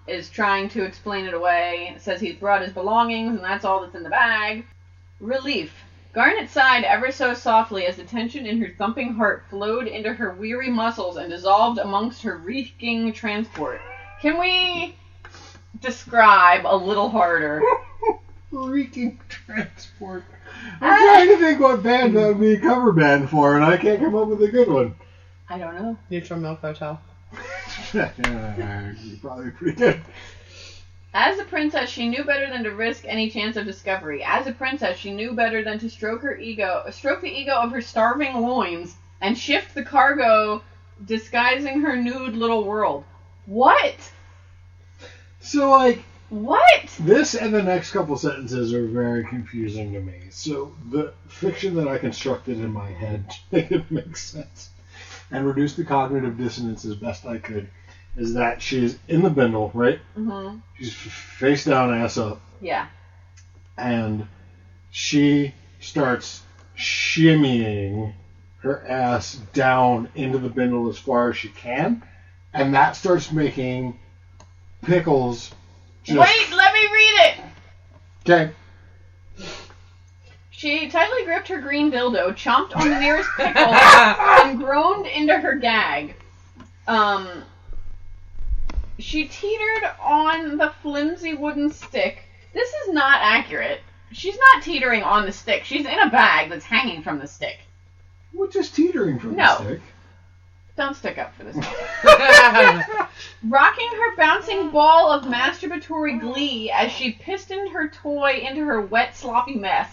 is trying to explain it away, says he's brought his belongings, and that's all that's in the bag. Relief. Garnet sighed ever so softly as the tension in her thumping heart flowed into her weary muscles and dissolved amongst her reeking transport. Can we describe a little harder? Reeking transport. I'm trying to think what band that would be a cover band for, and I can't come up with a good one. I don't know. Neutral Milk Hotel. You're probably pretty good. As a princess, she knew better than to risk any chance of discovery. As a princess, she knew better than to stroke the ego of her starving loins and shift the cargo, disguising her nude little world. What? So, like, What? this and the next couple sentences are very confusing to me. So, the fiction that I constructed in my head to make it make sense and reduce the cognitive dissonance as best I could is that she's in the bindle, right? Mm-hmm. She's face down, ass up. Yeah. And she starts shimmying her ass down into the bindle as far as she can, and that starts making Pickles just... Wait, let me read it! Okay. She tightly gripped her green dildo, chomped on the nearest pickle, and groaned into her gag. She teetered on the flimsy wooden stick. This is not accurate. She's not teetering on the stick. She's in a bag that's hanging from the stick. We're just teetering from No. the stick. Don't stick up for this one. Rocking her bouncing ball of masturbatory glee as she pistoned her toy into her wet, sloppy mess.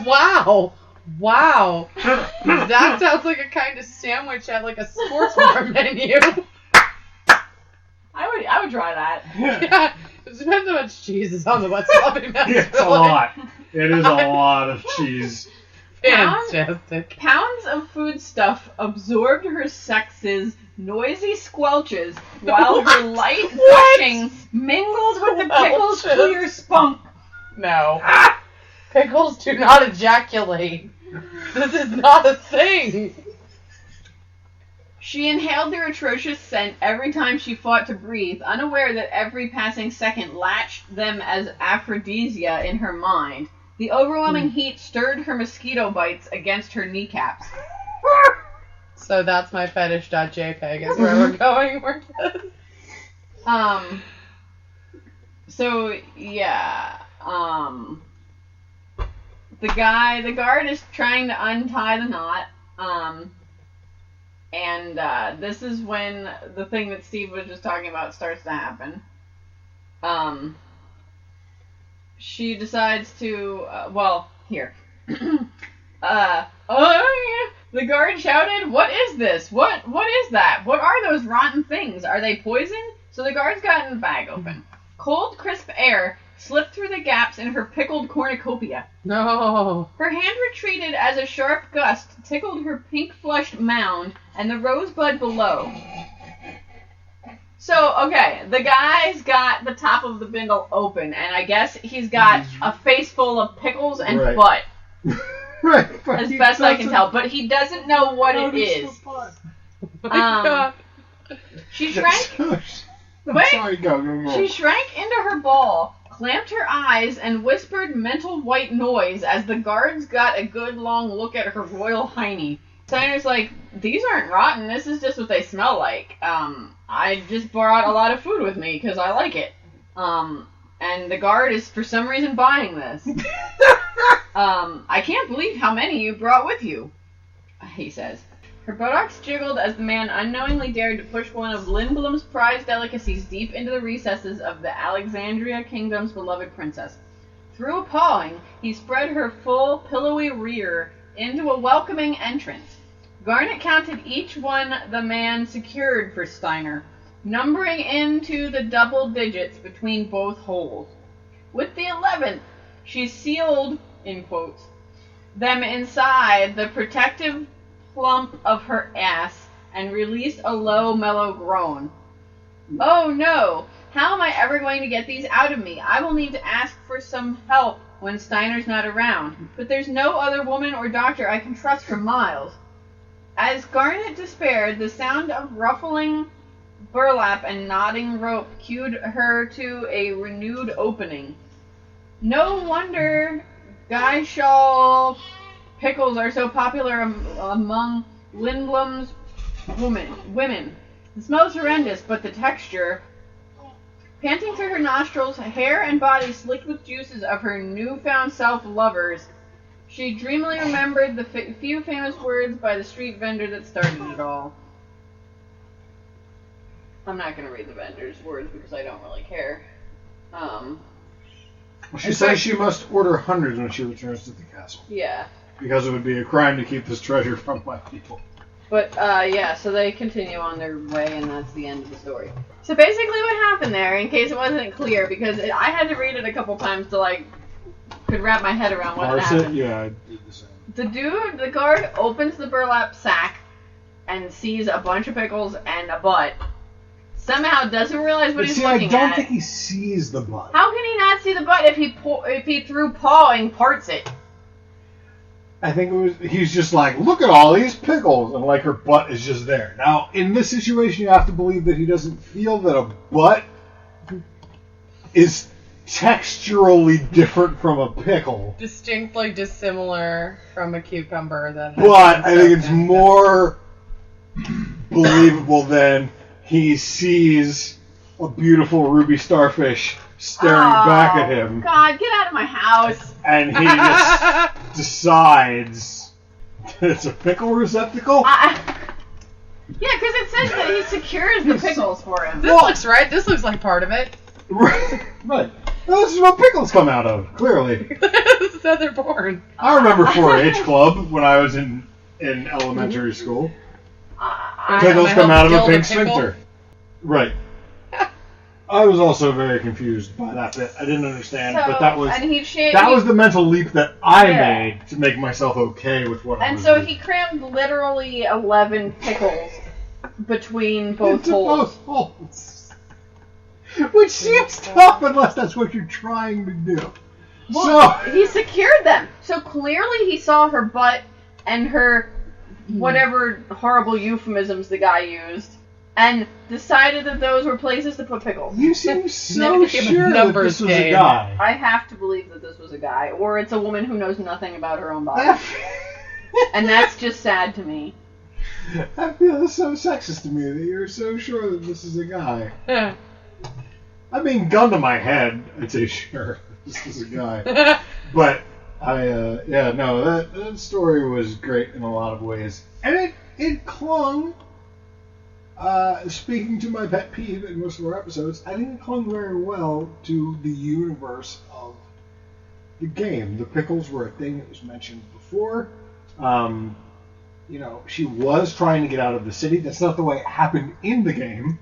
Wow. Wow. That sounds like a kind of sandwich at like a sports bar menu. I would try that. Yeah. It depends how much cheese is on the wet sloppy mess. It's a lot. It is a lot of cheese. Fantastic. Pounds of foodstuff absorbed her sex's noisy squelches while her light gushing mingled with the pickle's Squelches? clear spunk. No. Pickles do not ejaculate. This is not a thing. She inhaled their atrocious scent every time she fought to breathe, unaware that every passing second latched them as aphrodisia in her mind. The overwhelming heat stirred her mosquito bites against her kneecaps. So that's my fetish.jpg is where we're going with this. So, yeah, the guard is trying to untie the knot, and this is when the thing that Steve was just talking about starts to happen. She decides to, here. The guard shouted, "What is this? What is that? What are those rotten things? Are they poison?" So the guard's gotten the bag open. Cold, crisp air slipped through the gaps in her pickled cornucopia. No. Her hand retreated as a sharp gust tickled her pink-flushed mound and the rosebud below. So, okay, the guy's got the top of the bindle open, and I guess he's got a face full of pickles and Right. butt, Right. But as he best I can doesn't tell, but he doesn't know what it notice is. the butt. Oh my God. She shrank... I'm Wait. sorry, go. She shrank into her ball, clamped her eyes, and whispered mental white noise as the guards got a good long look at her royal hiney. Steiner's like, "These aren't rotten, this is just what they smell like. I just brought a lot of food with me because I like it. And the guard is for some reason buying this. I can't believe how many you brought with you," he says. Her buttocks jiggled as the man unknowingly dared to push one of Lindblom's prized delicacies deep into the recesses of the Alexandria Kingdom's beloved princess. Through a pawing, he spread her full, pillowy rear into a welcoming entrance. Garnet counted each one the man secured for Steiner. numbering into the double digits between both holes. With the 11th, she sealed, in quotes, them inside the protective plump of her ass and released a low, mellow groan. Oh no! How am I ever going to get these out of me? I will need to ask for some help when Steiner's not around, but there's no other woman or doctor I can trust for miles. As Garnet despaired, the sound of ruffling burlap and knotting rope cued her to a renewed opening. No wonder Guy Shaw pickles are so popular among Lindblom's women. The smell's horrendous, but the texture... Panting through her nostrils, hair and body slicked with juices of her newfound self-lovers, she dreamily remembered the few famous words by the street vendor that started it all. I'm not going to read the vendor's words because I don't really care. She says she must order hundreds when she returns to the castle. Yeah. Because it would be a crime to keep this treasure from my people. But, yeah, so they continue on their way, and that's the end of the story. So basically what happened there, in case it wasn't clear, because I had to read it a couple times to, could wrap my head around what happened. Yeah, I did the same. The guard opens the burlap sack and sees a bunch of pickles and a butt. Somehow doesn't realize what he's looking at. I don't think he sees the butt. How can he not see the butt if he through pawing parts it? I think he's just like, look at all these pickles, and her butt is just there. Now, in this situation, you have to believe that he doesn't feel that a butt is texturally different from a pickle. Distinctly dissimilar from a cucumber. But I think it's more believable than he sees a beautiful ruby starfish staring back at him. God, get out of my house. And he just decides that it's a pickle receptacle? Yeah, because it says that he secures the pickles for him. This looks right. This looks like part of it. Right. Well, this is what pickles come out of, clearly. This is how they're born. I remember 4-H club when I was in elementary school. Pickles come out of a pink sphincter. Right. I was also very confused by that bit. I didn't understand, but that was the mental leap that I made to make myself okay with what I was doing. And so he crammed literally 11 pickles between both holes. Both holes. Which seems tough unless that's what you're trying to do. Well, he secured them. So clearly he saw her butt and her whatever horrible euphemisms the guy used. And decided that those were places to put pickles. You seem so sure that this was a guy. I have to believe that this was a guy. Or it's a woman who knows nothing about her own body. And that's just sad to me. I feel so sexist to me that you're so sure that this is a guy. I mean, gun to my head, I'd say sure, this is a guy. But, that story was great in a lot of ways. And it clung... speaking to my pet peeve in most of our episodes, I think it clung very well to the universe of the game. The pickles were a thing that was mentioned before. She was trying to get out of the city. That's not the way it happened in the game.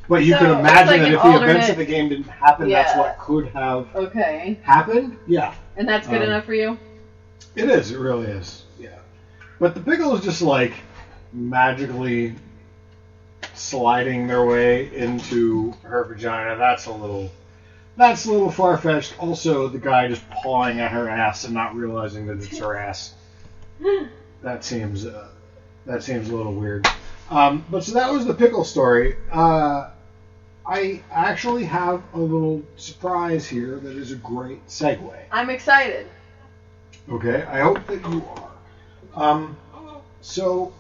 But you could imagine that if the events of the game didn't happen, that's what could have happened. Yeah. And that's good enough for you? It is. It really is. Yeah. But the pickles just, magically... sliding their way into her vagina. That's a little far-fetched. Also, the guy just pawing at her ass and not realizing that it's her ass. That seems a little weird. But so that was the pickle story. I actually have a little surprise here that is a great segue. I'm excited. Okay, I hope that you are. So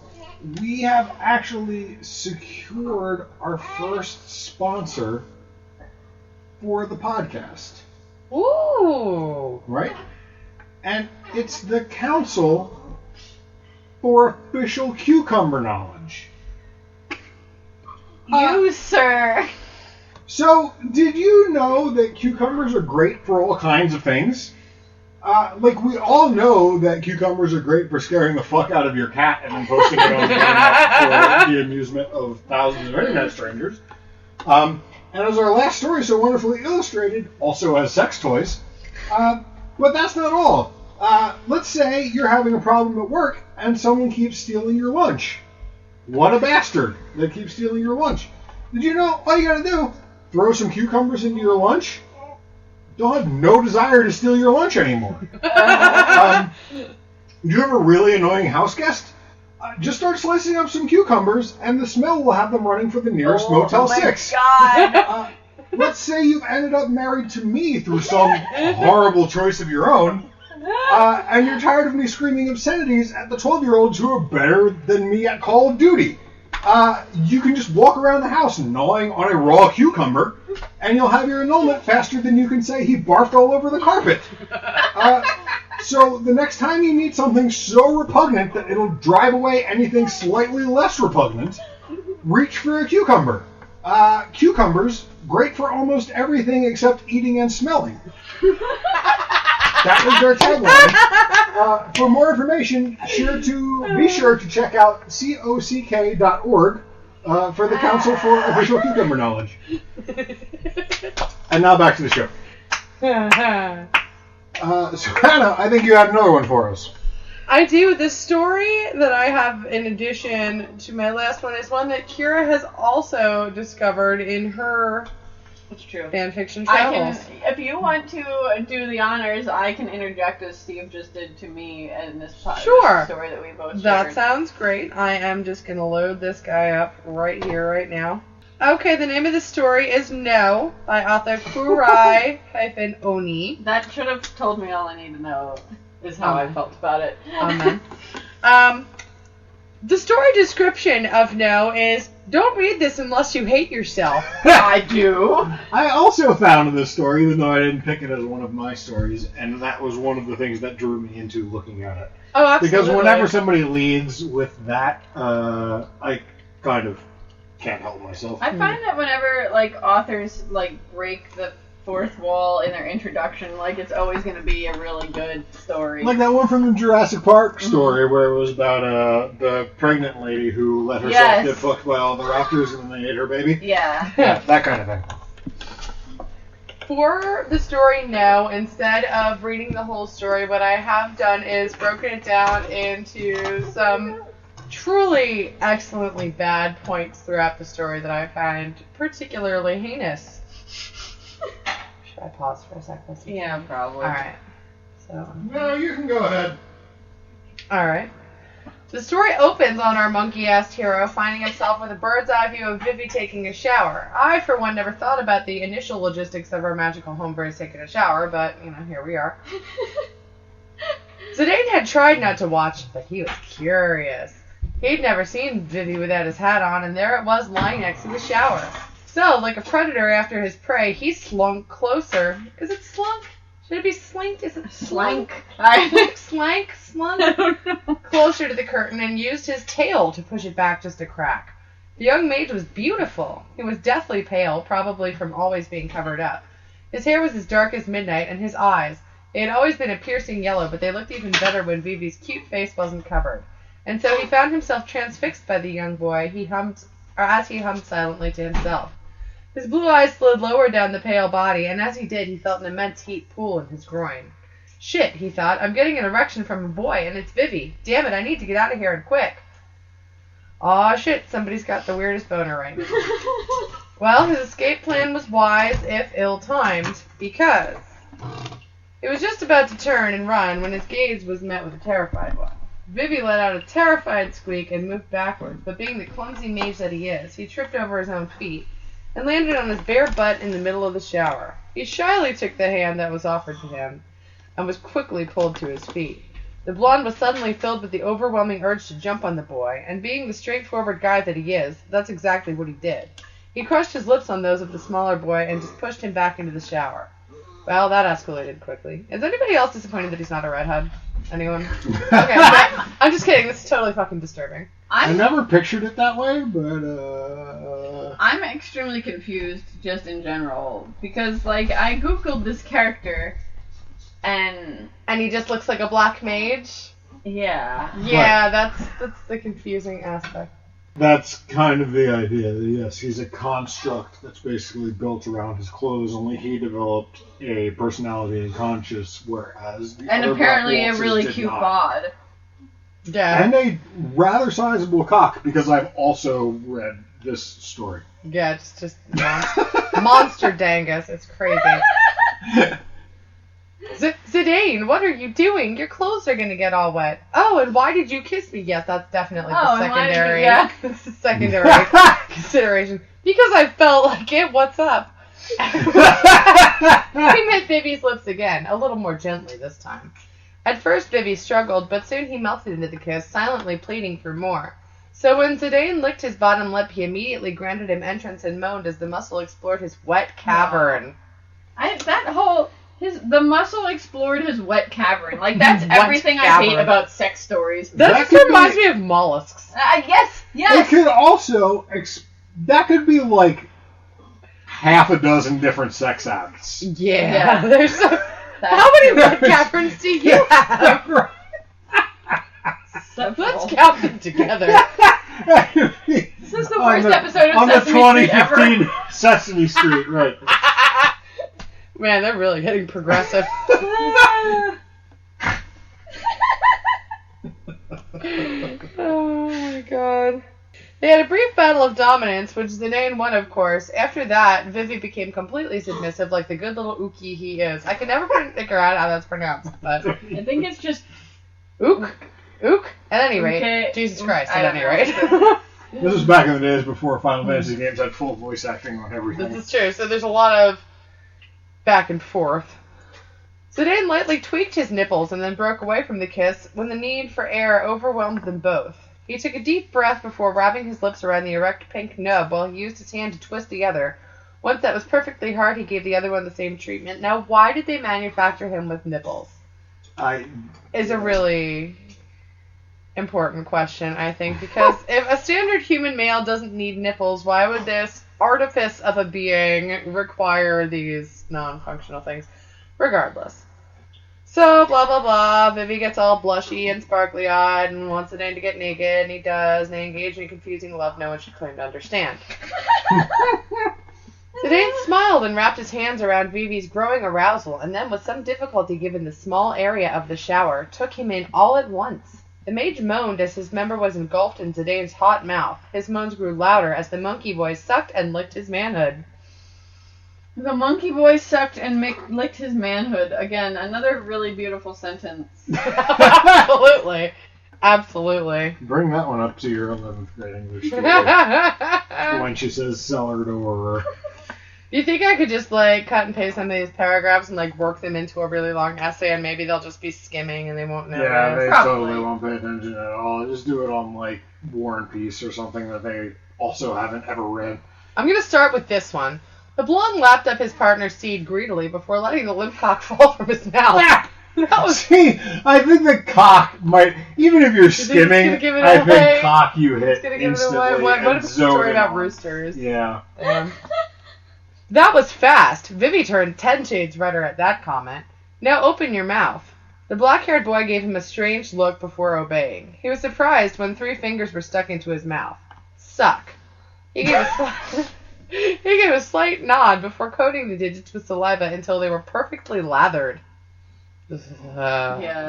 we have actually secured our first sponsor for the podcast. Ooh! Right? And it's the Council for Official Cucumber Knowledge. You, sir! So, did you know that cucumbers are great for all kinds of things? Like, we all know that cucumbers are great for scaring the fuck out of your cat and then posting it on the internet for the amusement of thousands of internet strangers. And as our last story so wonderfully illustrated, also as sex toys. But that's not all. Let's say you're having a problem at work and someone keeps stealing your lunch. What a bastard that keeps stealing your lunch. Did you know all you gotta do? Throw some cucumbers into your lunch. They'll have no desire to steal your lunch anymore. Do you have a really annoying house guest? Just start slicing up some cucumbers, and the smell will have them running for the nearest Motel 6. God. Let's say you've ended up married to me through some horrible choice of your own, and you're tired of me screaming obscenities at the 12-year-olds who are better than me at Call of Duty. You can just walk around the house gnawing on a raw cucumber, and you'll have your annulment faster than you can say he barfed all over the carpet. So the next time you need something so repugnant that it'll drive away anything slightly less repugnant, reach for a cucumber. Cucumbers, great for almost everything except eating and smelling. That was their tagline. For more information, be sure to check out cock.org for the Council for Official Cucumber Knowledge. And now back to the show. So Hannah, I think you had another one for us. I do. The story that I have in addition to my last one is one that Kira has also discovered in her That's true. fanfiction travels. If you want to do the honors, I can interject as Steve just did to me in this Sure. story that we both shared. That sounds great. I am just going to load this guy up right here, right now. Okay, the name of the story is No by author Kurai-Oni. That should have told me all I need to know, is how I felt about it. Amen. The story description of No is, don't read this unless you hate yourself. I do. I also found this story, even though I didn't pick it as one of my stories, and that was one of the things that drew me into looking at it. Oh, absolutely. Because whenever somebody leads with that, I kind of can't help myself. I find that whenever authors break the fourth wall in their introduction, it's always going to be a really good story. Like that one from the Jurassic Park story where it was about the pregnant lady who let herself get fucked by all the raptors and then they ate her baby. Yeah. Yeah, that kind of thing. For the story No, instead of reading the whole story, what I have done is broken it down into some truly excellently bad points throughout the story that I find particularly heinous. Should I pause for a second? Yeah, probably. Alright. So. No, you can go ahead. Alright. The story opens on our monkey-assed hero finding himself with a bird's-eye view of Vivi taking a shower. I, for one, never thought about the initial logistics of our magical homebirds taking a shower, but, here we are. Zidane had tried not to watch, but he was curious. He'd never seen Vivi without his hat on, and there it was lying next to the shower. So, like a predator after his prey, he slunk closer. Is it slunk? Should it be slinked? Is it slunk? I think Slunk? I don't know. Closer to the curtain and used his tail to push it back just a crack. The young mage was beautiful. He was deathly pale, probably from always being covered up. His hair was as dark as midnight, and his eyes. They had always been a piercing yellow, but they looked even better when Vivi's cute face wasn't covered. And so he found himself transfixed by the young boy. As he hummed silently to himself. His blue eyes slid lower down the pale body, and as he did, he felt an immense heat pool in his groin. Shit, he thought, I'm getting an erection from a boy, and it's Vivi. Damn it, I need to get out of here and quick. Aw, shit, somebody's got the weirdest boner right now. Well, his escape plan was wise, if ill-timed, because he was just about to turn and run when his gaze was met with a terrified one. Vivi let out a terrified squeak and moved backwards, but being the clumsy mage that he is, he tripped over his own feet and landed on his bare butt in the middle of the shower. He shyly took the hand that was offered to him and was quickly pulled to his feet. The blonde was suddenly filled with the overwhelming urge to jump on the boy, and being the straightforward guy that he is, that's exactly what he did. He crushed his lips on those of the smaller boy and just pushed him back into the shower. Well, that escalated quickly. Is anybody else disappointed that he's not a redhead? Anyone? Okay, I'm just kidding. This is totally fucking disturbing. I never pictured it that way, but I'm extremely confused just in general because I googled this character And he just looks like a black mage? Yeah. Yeah, that's the confusing aspect. That's kind of the idea. Yes, he's a construct that's basically built around his clothes, only he developed a personality and conscience, whereas the other apparently Black a Waltzes really did cute not. bod. Yeah. And a rather sizable cock, because I've also read this story. Yeah, it's just monster dangus. It's crazy. Zidane, what are you doing? Your clothes are going to get all wet. Oh, and why did you kiss me? Yes, that's definitely the secondary. This is secondary consideration. Because I felt like it. What's up? He met Vivi's lips again, a little more gently this time. At first, Vivi struggled, but soon he melted into the kiss, silently pleading for more. So when Zidane licked his bottom lip, he immediately granted him entrance and moaned as the muscle explored his wet cavern. The muscle explored his wet cavern. Like, that's Wet everything cavern. I hate about sex stories. That just reminds me of mollusks. Yes. It could also, that could be like half a dozen different sex acts. Yeah. There's how many wet caverns do you have? Let's count them together. This is the worst episode of on the Sesame Street 2015 ever. Sesame Street, right. Man, they're really getting progressive. Oh my god. They had a brief battle of dominance, which Zidane won, of course. After that, Vivi became completely submissive, like the good little Ookie he is. I can never figure out how that's pronounced, but... I think it's just... Ook? Ook? At any rate. Okay. Jesus Christ, I at don't any know. rate. This was back in the days before Final Fantasy games had full voice acting on everything. This is true, so there's a lot of back and forth. Zidane lightly tweaked his nipples and then broke away from the kiss when the need for air overwhelmed them both. He took a deep breath before wrapping his lips around the erect pink nub while he used his hand to twist the other. Once that was perfectly hard, he gave the other one the same treatment. Now, why did they manufacture him with nipples? Is a really important question, I think, because if a standard human male doesn't need nipples, why would this artifice of a being require these non-functional things? Regardless. So, blah, blah, blah. Vivi gets all blushy and sparkly-eyed and wants Zidane to get naked, and he does, and they engage in a confusing love no one should claim to understand. Zidane smiled and wrapped his hands around Vivi's growing arousal, and then, with some difficulty given the small area of the shower, took him in all at once. The mage moaned as his member was engulfed in Zidane's hot mouth. His moans grew louder as the monkey boy sucked and licked his manhood. The monkey boy sucked and licked his manhood. Again, another really beautiful sentence. Absolutely. Absolutely. Bring that one up to your 11th grade English teacher when she says cellar door. Do you think I could just, like, cut and paste some of these paragraphs and, like, work them into a really long essay and maybe they'll just be skimming and they won't know? Yeah, they Probably. totally won't pay attention at all. Just do it on, like, War and Peace or something that they also haven't ever read. I'm going to start with this one. The blonde lapped up his partner's seed greedily before letting the limp cock fall from his mouth. See, I think the cock might, even if you're skimming, I think cock you hit instantly. What if it's a story about roosters? Yeah. That was fast. Vivi turned 10 shades redder at that comment. Now open your mouth. The black-haired boy gave him a strange look before obeying. He was surprised when 3 fingers were stuck into his mouth. Suck. He gave a slight nod before coating the digits with saliva until they were perfectly lathered. I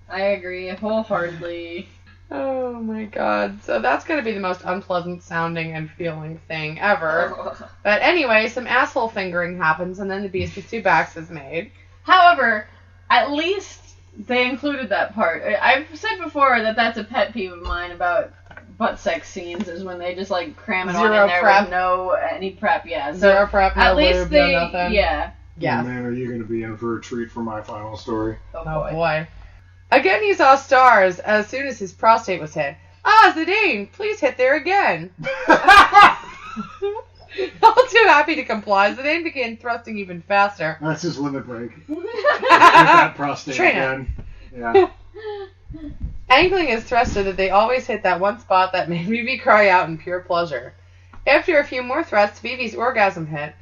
agree wholeheartedly. Oh my god. So that's going to be the most unpleasant sounding and feeling thing ever. But anyway, some asshole fingering happens and then the beast with 2 backs is made. However, at least they included that part. I've said before that that's a pet peeve of mine about butt sex scenes, is when they just like cram it on in there with any prep. Yeah, so zero prep, no at least lube, they, no nothing. Yeah. Yeah. Man, are you going to be in for a treat for my final story? Oh boy. Again, he saw stars as soon as his prostate was hit. Ah, Zidane, please hit there again. All too happy to comply, Zidane began thrusting even faster. That's his limit break. Hit that prostate again. Yeah. Angling his thrust so that they always hit that one spot that made Vivi cry out in pure pleasure. After a few more thrusts, orgasm hit.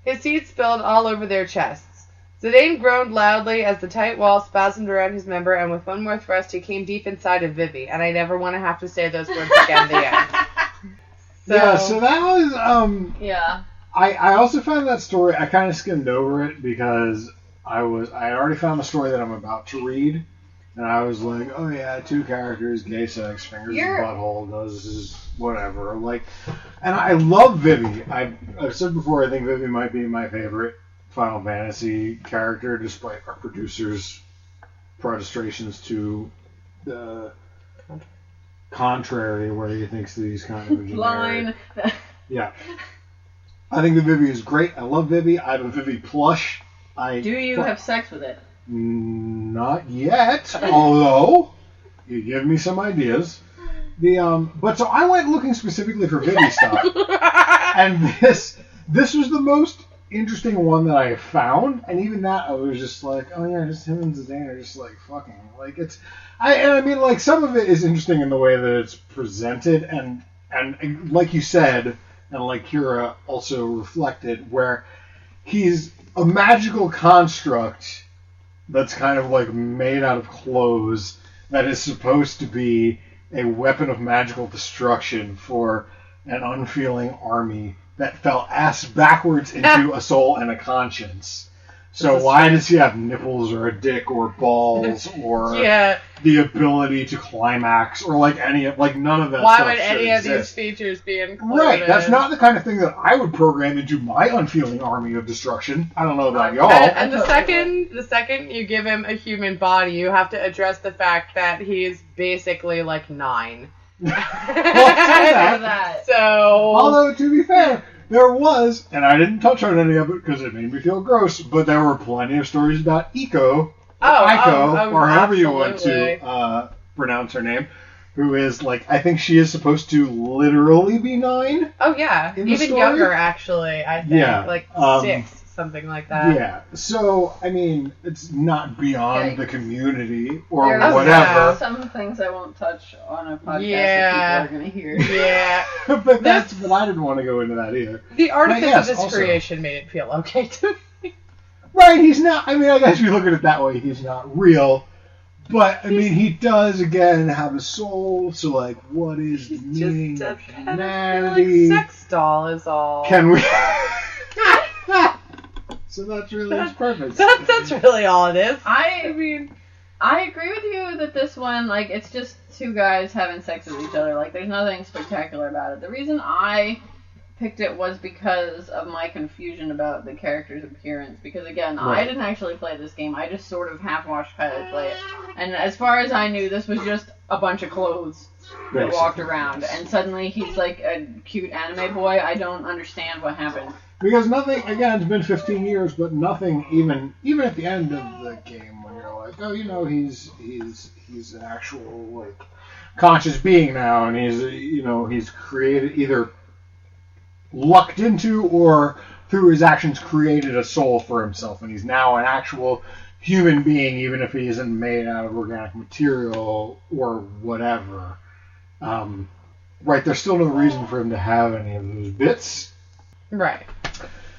His seed spilled all over their chests. Zidane groaned loudly as the tight wall spasmed around his member, and with one more thrust, he came deep inside of Vivi. And I never want to have to say those words again. The end. So that was Yeah. I also found that story. I kind of skimmed over it because I had already found the story that I'm about to read, and I was like, oh yeah, 2 characters, gay sex, fingers in butthole, does whatever. Like, and I love Vivi. I've said before, I think Vivi might be my favorite Final Fantasy character, despite our producer's protestations to the contrary, where he thinks that he's kind of a generic. Line. Yeah. I think the Vivi is great. I love Vivi. I have a Vivi plush. Do you have sex with it? Not yet, although you give me some ideas. But so I went looking specifically for Vivi stuff, and this was the most interesting one that I found, and even that I was just like, oh yeah, just him and Zidane are just like fucking like it's. I mean, like, some of it is interesting in the way that it's presented, and like you said, and like Kira also reflected, where he's a magical construct that's kind of like made out of clothes that is supposed to be a weapon of magical destruction for an unfeeling army that fell ass backwards into a soul and a conscience. So why does he have nipples or a dick or balls or the ability to climax or like none of that Why stuff would any exist. of these features be included? Right, that's not the kind of thing that I would program into my unfeeling army of destruction. I don't know about y'all. And the second you give him a human body, you have to address the fact that he's basically like 9. So, although to be fair, there was, and I didn't touch on any of it because it made me feel gross, but there were plenty of stories about Iko, or however you want to pronounce her name, who is like, I think she is supposed to literally be 9. Oh yeah, even younger actually. I think like 6, something like that. Yeah. So I mean, it's not beyond the community or There's whatever. Some things I won't touch on a podcast that people are going to hear. Yeah. But I didn't want to go into that either. The artifice of this creation made it feel okay to me. Right, he's not. I mean, I guess if you look at it that way, he's not real. But I mean, he does again have a soul. So, like, what is the meaning of humanity? Sex doll is all. Can we? So that's really his purpose. That's really all it is. I mean, I agree with you that this one, like, it's just 2 guys having sex with each other. Like, there's nothing spectacular about it. The reason I picked it was because of my confusion about the character's appearance. Because, again, I didn't actually play this game. I just sort of half-watched Kylie play it. And as far as I knew, this was just a bunch of clothes that walked around. And suddenly he's like a cute anime boy. I don't understand what happened. Because nothing, again, it's been 15 years, but nothing, even at the end of the game, when you're like, oh, you know, he's an actual, like, conscious being now, and he's created, either lucked into or through his actions created a soul for himself, and he's now an actual human being, even if he isn't made out of organic material or whatever. Right, there's still no reason for him to have any of those bits. Right.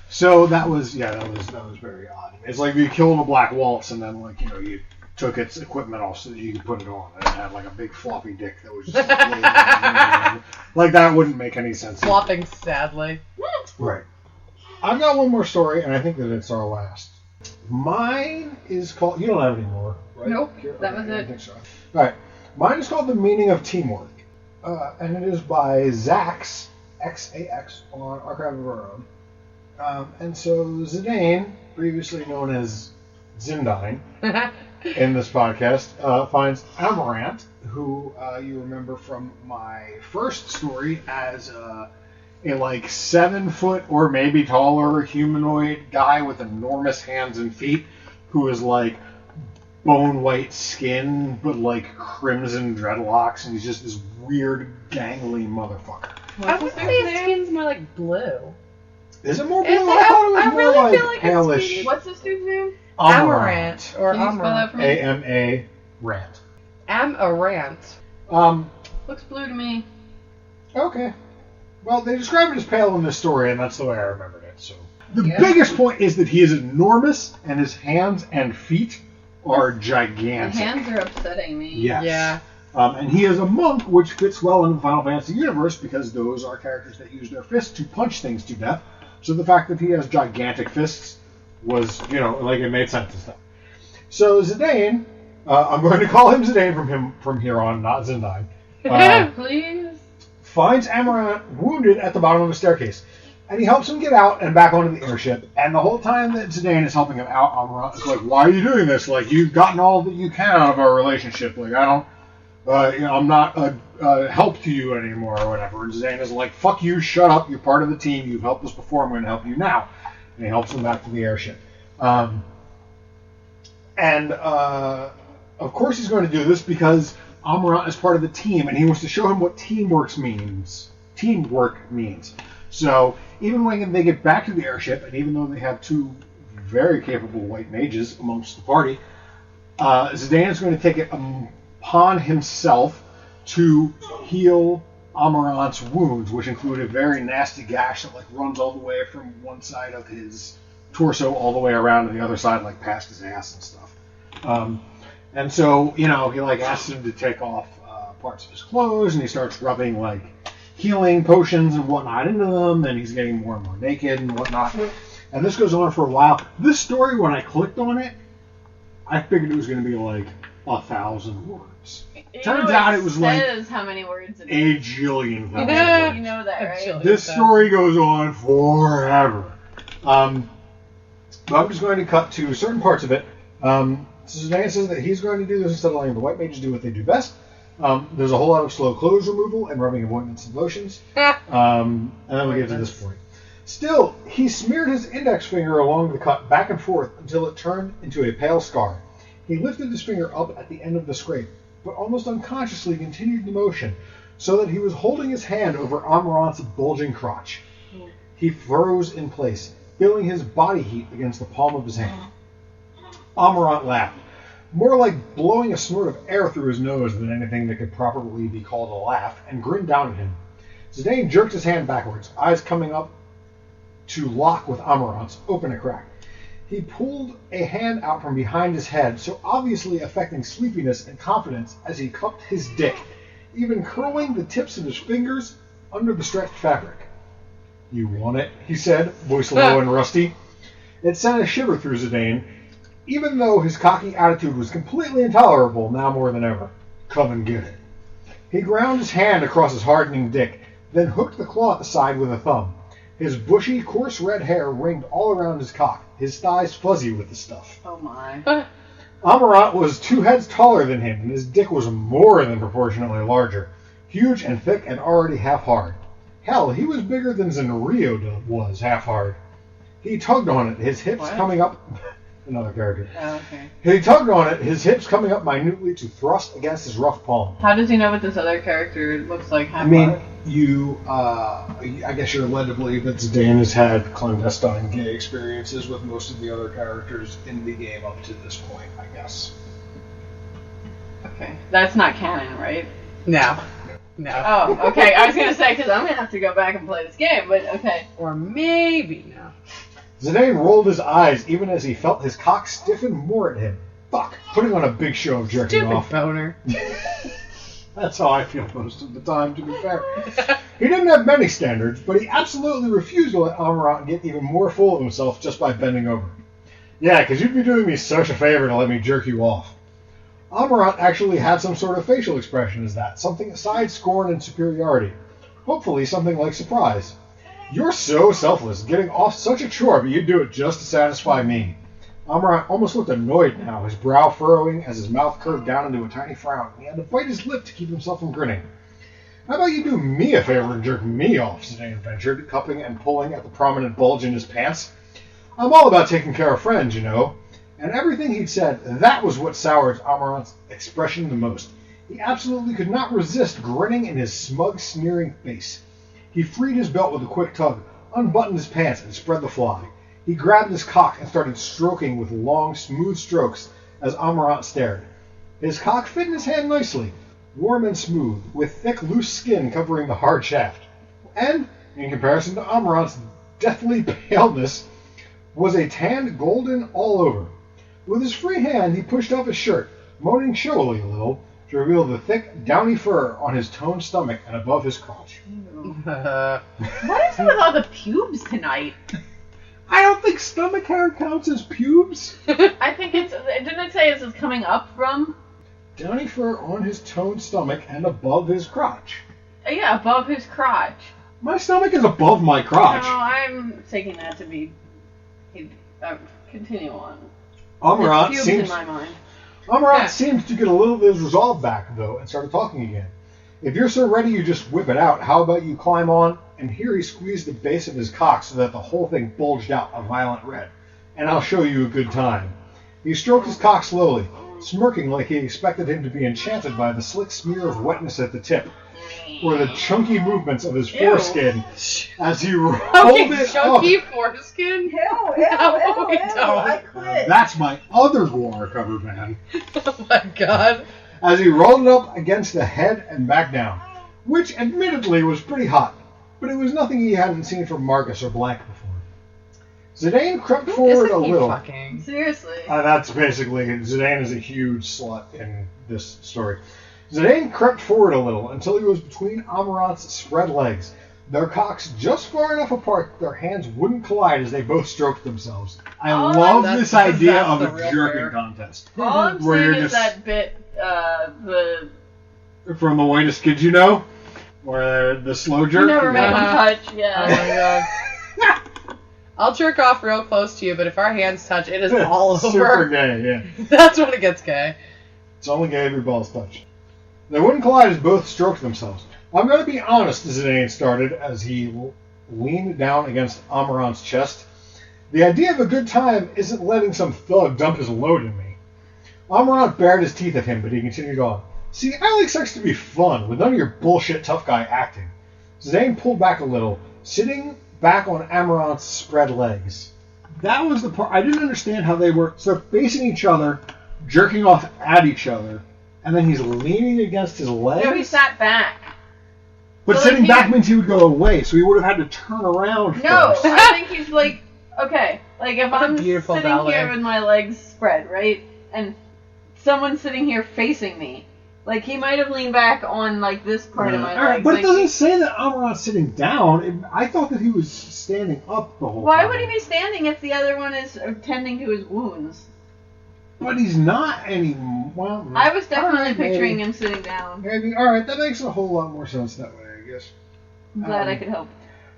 So that was very odd. It's like you killed a black waltz and then, like, you know, you took its equipment off so that you could put it on, and it had like a big floppy dick that was just like that wouldn't make any sense. Flopping sadly. Right. I've got one more story, and I think that it's our last. Mine is called. You don't have any more, right? Nope, that was it. I think so. All right. Mine is called "The Meaning of Teamwork," and it is by Zax, X-A-X, on Archive of Our Own. And so Zidane, previously known as Zidane, in this podcast, finds Amarant, who you remember from my first story as a like 7-foot or maybe taller humanoid guy with enormous hands and feet, who is like bone white skin but like crimson dreadlocks, and he's just this weird gangly motherfucker. I would say his skin's more like blue. Is it more blue? I thought it was more really like feel like palish. What's this dude's name? Amarant. Or Can you spell that for me? A-M-A-Rant. Amarant. Looks blue to me. Okay. Well, they describe it as pale in this story, and that's the way I remembered it. So, The biggest point is that he is enormous, and his hands and feet are gigantic. The hands are upsetting me. Yes. Yeah. And he is a monk, which fits well in the Final Fantasy universe because those are characters that use their fists to punch things to death. So the fact that he has gigantic fists was, like it made sense and stuff. So Zidane, I'm going to call him Zidane from here on, not Zidane. Please. Finds Amarant wounded at the bottom of a staircase. And he helps him get out and back onto the airship. And the whole time that Zidane is helping him out, Amarant is like, why are you doing this? Like, you've gotten all that you can out of our relationship. Like, I'm not a help to you anymore or whatever. And Zidane is like, fuck you, shut up. You're part of the team. You've helped us before. I'm going to help you now. And he helps him back to the airship. Of course he's going to do this because Amarant is part of the team, and he wants to show him what teamwork means. So even when they get back to the airship, and even though they have two very capable white mages amongst the party, Zidane is going to take it upon himself to heal Amarant's wounds, which include a very nasty gash that runs all the way from one side of his torso all the way around to the other side, past his ass and stuff. And so, he asks him to take off parts of his clothes, and he starts rubbing healing potions and whatnot into them, and he's getting more and more naked and whatnot. And this goes on for a while. This story, when I clicked on it, I figured it was going to be 1,000 words. Turns out it was says how many words it a is. jillion thousand words. You know that, right? This story goes on forever. But I'm just going to cut to certain parts of it. So Zidane says that he's going to do this instead of letting the white mages do what they do best. There's a whole lot of slow clothes removal and rubbing of ointments and lotions. And then we get to this point. Still, he smeared his index finger along the cut back and forth until it turned into a pale scar. He lifted his finger up at the end of the scrape, but almost unconsciously continued the motion, so that he was holding his hand over Amarant's bulging crotch. He froze in place, feeling his body heat against the palm of his hand. Amarant laughed, more like blowing a snort of air through his nose than anything that could properly be called a laugh, and grinned down at him. Zidane jerked his hand backwards, eyes coming up to lock with Amarant's, open a crack. He pulled a hand out from behind his head, so obviously affecting sleepiness and confidence as he cupped his dick, even curling the tips of his fingers under the stretched fabric. You want it? He said, voice low and rusty. It sent a shiver through Zidane, even though his cocky attitude was completely intolerable now more than ever. Come and get it. He ground his hand across his hardening dick, then hooked the claw at the side with a thumb. His bushy, coarse red hair ringed all around his cock, his thighs fuzzy with the stuff. Oh my. Amarant was 2 heads taller than him, and his dick was more than proportionately larger. Huge and thick and already half hard. Hell, he was bigger than Zenrio was half hard. He tugged on it, his hips coming up... Another character. Oh, okay. He tugged on it, his hips coming up minutely to thrust against his rough palm. How does he know what this other character looks like? I guess you're led to believe that Zidane has had clandestine gay experiences with most of the other characters in the game up to this point, I guess. Okay. That's not canon, right? No. Oh, okay. I was going to say, because I'm going to have to go back and play this game, but okay. Or maybe no. Zidane rolled his eyes even as he felt his cock stiffen more at him. Fuck, putting on a big show of jerking Stupid off. boner. That's how I feel most of the time, to be fair. He didn't have many standards, but he absolutely refused to let Amarant get even more full of himself just by bending over. Yeah, because you'd be doing me such a favor to let me jerk you off. Amarant actually had some sort of facial expression as that, something aside scorn and superiority. Hopefully something like surprise. You're so selfless, getting off such a chore, but you do it just to satisfy me. Amarant almost looked annoyed now, his brow furrowing as his mouth curved down into a tiny frown. He had to bite his lip to keep himself from grinning. How about you do me a favor and jerk me off, Zidane ventured, cupping and pulling at the prominent bulge in his pants. I'm all about taking care of friends, you know. And everything he'd said, that was what soured Amarant's expression the most. He absolutely could not resist grinning in his smug, sneering face. He freed his belt with a quick tug, unbuttoned his pants, and spread the fly. He grabbed his cock and started stroking with long, smooth strokes as Amarant stared. His cock fit in his hand nicely, warm and smooth, with thick, loose skin covering the hard shaft. And, in comparison to Amarant's deathly paleness, was a tanned golden all over. With his free hand, he pushed off his shirt, moaning showily a little, to reveal the thick, downy fur on his toned stomach and above his crotch. What is it with all the pubes tonight? I don't think stomach hair counts as pubes. I think didn't it say it's coming up from? Downy fur on his toned stomach and above his crotch. Yeah, above his crotch. My stomach is above my crotch. No, I'm taking that to be. Continue on. Amarant Pubes seems in my mind. Amarant seems to get a little of his resolve back, though, and started talking again. If you're so ready you just whip it out, how about you climb on? And here he squeezed the base of his cock so that the whole thing bulged out a violent red. And I'll show you a good time. He stroked his cock slowly, smirking like he expected him to be enchanted by the slick smear of wetness at the tip, or the chunky movements of his foreskin as he rolled it Chunky up. foreskin? Ew, I quit. That's my other Guar cover band. Oh my god. As he rolled it up against the head and back down, which admittedly was pretty hot, but it was nothing he hadn't seen from Marcus or Blank before. Zidane crept forward a little. Fucking? Seriously. That's basically, Zidane is a huge slut in this story. Zidane crept forward a little until he was between Amarant's spread legs, their cocks just far enough apart that their hands wouldn't collide as they both stroked themselves. I love this idea of a jerking contest. All I'm where saying you're is just- that bit, the From the whitest kid you know, where the slow jerk. never make them touch. Oh Yeah. my god. I'll jerk off real close to you, but if our hands touch, it is all over. Super gay, yeah. That's when it gets gay. It's only gay if your balls touch. They wouldn't collide as both stroked themselves. I'm going to be honest, Zidane started as he leaned down against Amarant's chest. The idea of a good time isn't letting some thug dump his load in me. Amarant bared his teeth at him, but he continued on. See, I like sex to be fun, with none of your bullshit tough guy acting. Zidane pulled back a little, sitting back on Amarant's spread legs. That was the part. I didn't understand how they were facing each other, jerking off at each other, and then he's leaning against his legs. No, he sat back. But So, sitting like, back means he would go away, so he would have had to turn around No, first. I think he's like, okay, like if What a I'm beautiful sitting ballet. here with my legs spread, right, and someone's sitting here facing me, like he might have leaned back on like this part of my All right, legs. but like, it doesn't say that Amarant's sitting down. I thought that he was standing up the whole Why time. would he be standing if the other one is tending to his wounds? But he's not anymore. Well, I was definitely all right, picturing maybe. him sitting down. Maybe. All right, that makes a whole lot more sense that way, I guess. I'm glad I could help.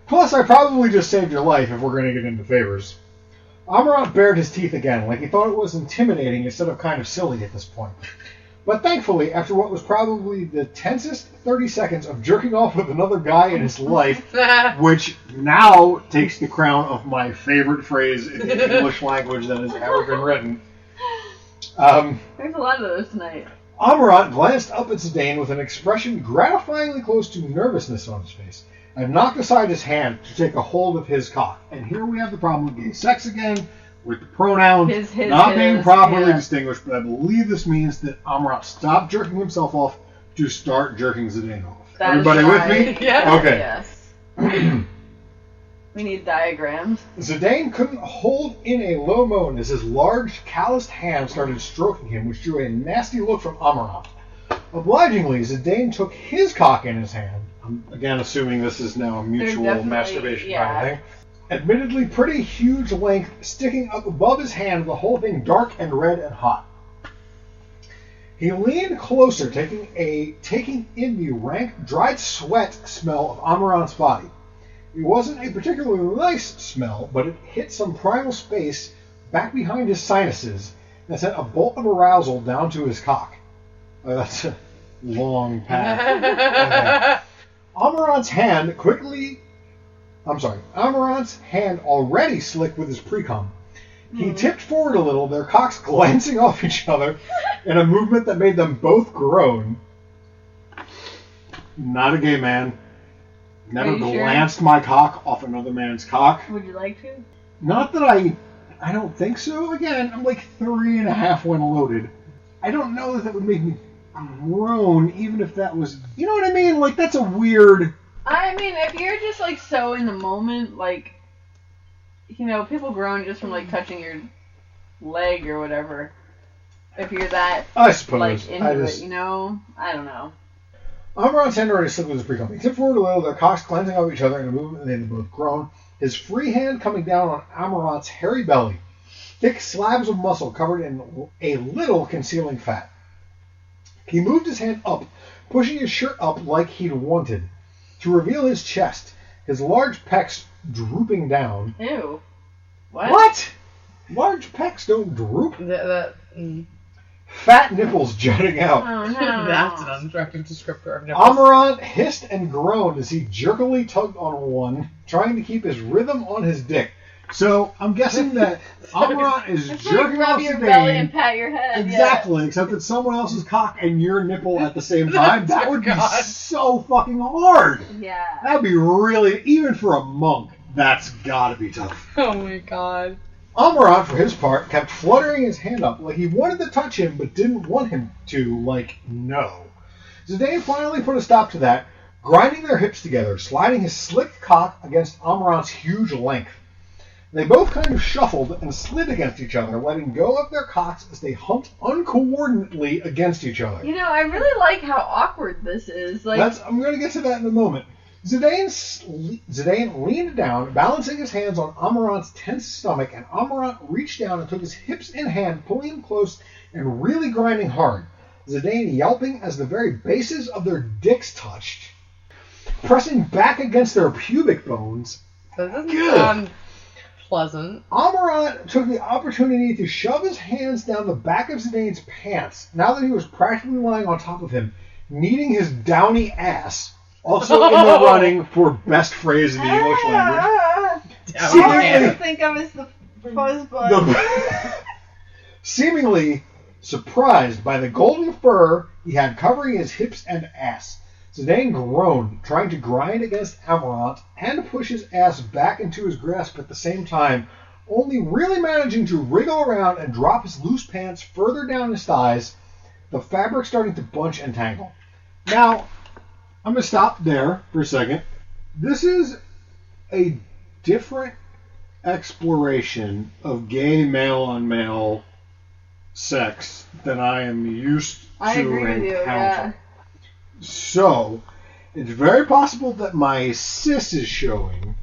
Plus, I probably just saved your life if we're going to get into favors. Amarant bared his teeth again, like he thought it was intimidating instead of kind of silly at this point. But thankfully, after what was probably the tensest 30 seconds of jerking off with another guy in his life, which now takes the crown of my favorite phrase in the English language that has ever been written. There's a lot of those tonight. Amarant glanced up at Zidane with an expression gratifyingly close to nervousness on his face, and knocked aside his hand to take a hold of his cock. And here we have the problem with gay sex again, with the pronouns not being properly distinguished, but I believe this means that Amarant stopped jerking himself off to start jerking Zidane off. That is Everybody with right. me? Yeah. Okay. Yes. We need diagrams. Zidane couldn't hold in a low moan as his large, calloused hand started stroking him, which drew a nasty look from Amarant. Obligingly, Zidane took his cock in his hand. I'm again assuming this is now a mutual masturbation kind of thing. Admittedly pretty huge length sticking up above his hand, the whole thing dark and red and hot. He leaned closer, taking in the rank, dried sweat smell of Amarant's body. It wasn't a particularly nice smell, but it hit some primal space back behind his sinuses and sent a bolt of arousal down to his cock. Oh, that's a long path. Okay. Amarant's hand already slick with his pre-cum. He tipped forward a little, their cocks glancing off each other in a movement that made them both groan. Not a gay man. Never glanced my cock off another man's cock. Would you like to? Not that I don't think so. Again, I'm like 3.5 when loaded. I don't know that would make me groan, even if that was, you know what I mean? Like, that's a weird... I mean, if you're just like so in the moment, like people groan just from, like, touching your leg or whatever. If you're that, I suppose. like, into it, I don't know. Amarant's handwriting slipped with his pre-com. He tipped forward a little, their cocks glancing off each other in a movement, and they both groaned. His free hand coming down on Amarant's hairy belly. Thick slabs of muscle covered in a little concealing fat. He moved his hand up, pushing his shirt up like he'd wanted, to reveal his chest, his large pecs drooping down. Ew. What? Large pecs don't droop. Fat nipples jutting out. Oh, no. That's an unattractive descriptor of nipples. Amarant hissed and groaned as he jerkily tugged on one, trying to keep his rhythm on his dick. So, I'm guessing that Amarant is jerking off Rub your belly and Zidane. pat your head. Exactly, except it's someone else's cock and your nipple at the same time. That would be so fucking hard. Yeah. That'd be really, even for a monk, that's gotta be tough. Oh my god. Amarant, for his part, kept fluttering his hand up like he wanted to touch him but didn't want him to, like, no. Zidane finally put a stop to that, grinding their hips together, sliding his slick cock against Amarant's huge length. They both kind of shuffled and slid against each other, letting go of their cocks as they humped uncoordinately against each other. I really like how awkward this is. Like, I'm going to get to that in a moment. Zidane leaned down, balancing his hands on Amarant's tense stomach, and Amarant reached down and took his hips in hand, pulling him close and really grinding hard. Zidane yelping as the very bases of their dicks touched, pressing back against their pubic bones. That doesn't sound pleasant. Amarant took the opportunity to shove his hands down the back of Zidane's pants, now that he was practically lying on top of him, kneading his downy ass. Also in the running for best phrase in the English language. All I can think of is the fuzzbud. Seemingly surprised by the golden fur he had covering his hips and ass, Zidane groaned, trying to grind against Amarant and push his ass back into his grasp at the same time, only really managing to wriggle around and drop his loose pants further down his thighs, the fabric starting to bunch and tangle. Now, I'm going to stop there for a second. This is a different exploration of gay male-on-male sex than I am used to encounter. So, it's very possible that my cis is showing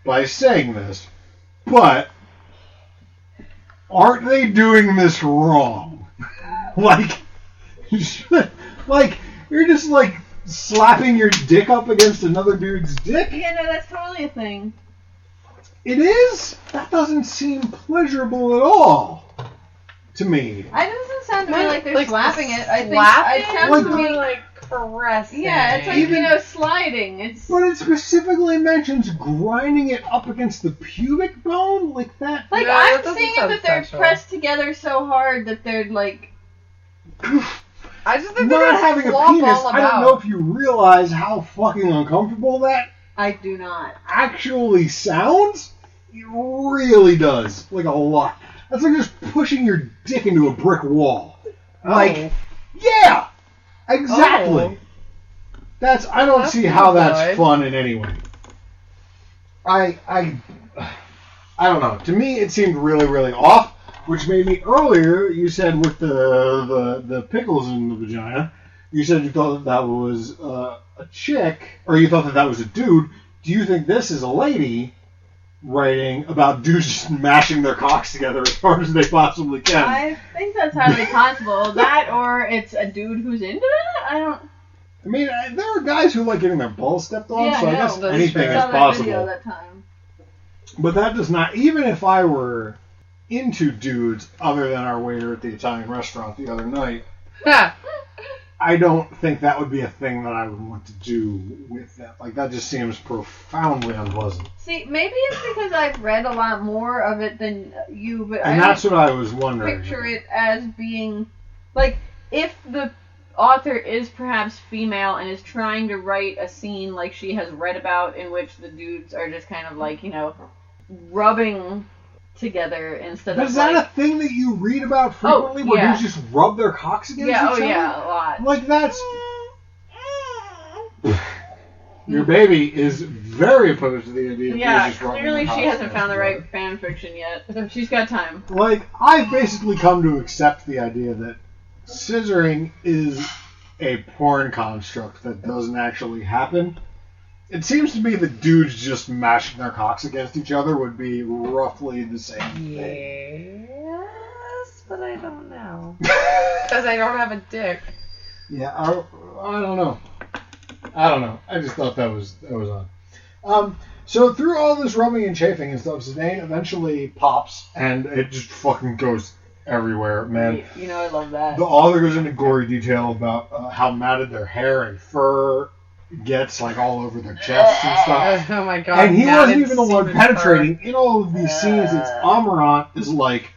by saying this, but aren't they doing this wrong? like, you're just like slapping your dick up against another dude's dick? Yeah, no, that's totally a thing. It is? That doesn't seem pleasurable at all to me. It doesn't sound to me like they're like slapping it. I think slapping? it sounds to me like caressing. Yeah, it's like, sliding. But it specifically mentions grinding it up against the pubic bone like that. Like, No, I'm that doesn't seeing it sound that they're sexual. pressed together so hard that they're like... I just think Not having a flop penis, all I don't know if you realize how fucking uncomfortable that I do not. actually sounds. It really does. Like a lot. That's like just pushing your dick into a brick wall. Like, yeah! Exactly! Oh. I don't see how pretty that's good. fun in any way. I don't know. To me, it seemed really, really off, which made me earlier, you said with the pickles in the vagina, you said you thought that was a chick, or you thought that was a dude. Do you think this is a lady writing about dudes just mashing their cocks together as hard as they possibly can? I think that's highly possible. That, or it's a dude who's into that? I mean, there are guys who like getting their balls stepped on, Yeah, so I I know, guess that's anything true. is Saw that possible. video that time. But that does not, even if I were into dudes other than our waiter at the Italian restaurant the other night, I don't think that would be a thing that I would want to do with them. Like, that just seems profoundly unpleasant. See, maybe it's because I've read a lot more of it than you, but And I that's don't what I was wondering. picture it as being, like, if the author is perhaps female and is trying to write a scene like she has read about in which the dudes are just kind of like, rubbing together instead But of is that like... a thing that you read about frequently, where yeah. dudes just rub their cocks against Yeah, each other? yeah, a lot. Like, that's... Your baby is very opposed to the idea of Yeah, just running clearly the she house hasn't found the together. right fan fiction yet. She's got time. Like, I've basically come to accept the idea that scissoring is a porn construct that doesn't actually happen. It seems to me that dudes just mashing their cocks against each other would be roughly the same thing. Yes, but I don't know. Because I don't have a dick. Yeah, I don't know. I just thought that was odd. So through all this rubbing and chafing and stuff, Zidane eventually pops, and it just fucking goes everywhere, man. You know I love that. The author goes into gory detail about how matted their hair and fur gets, like, all over their chests and stuff. Oh my god. And he wasn't even the one semen penetrating. In all of these scenes, it's Amarant is like,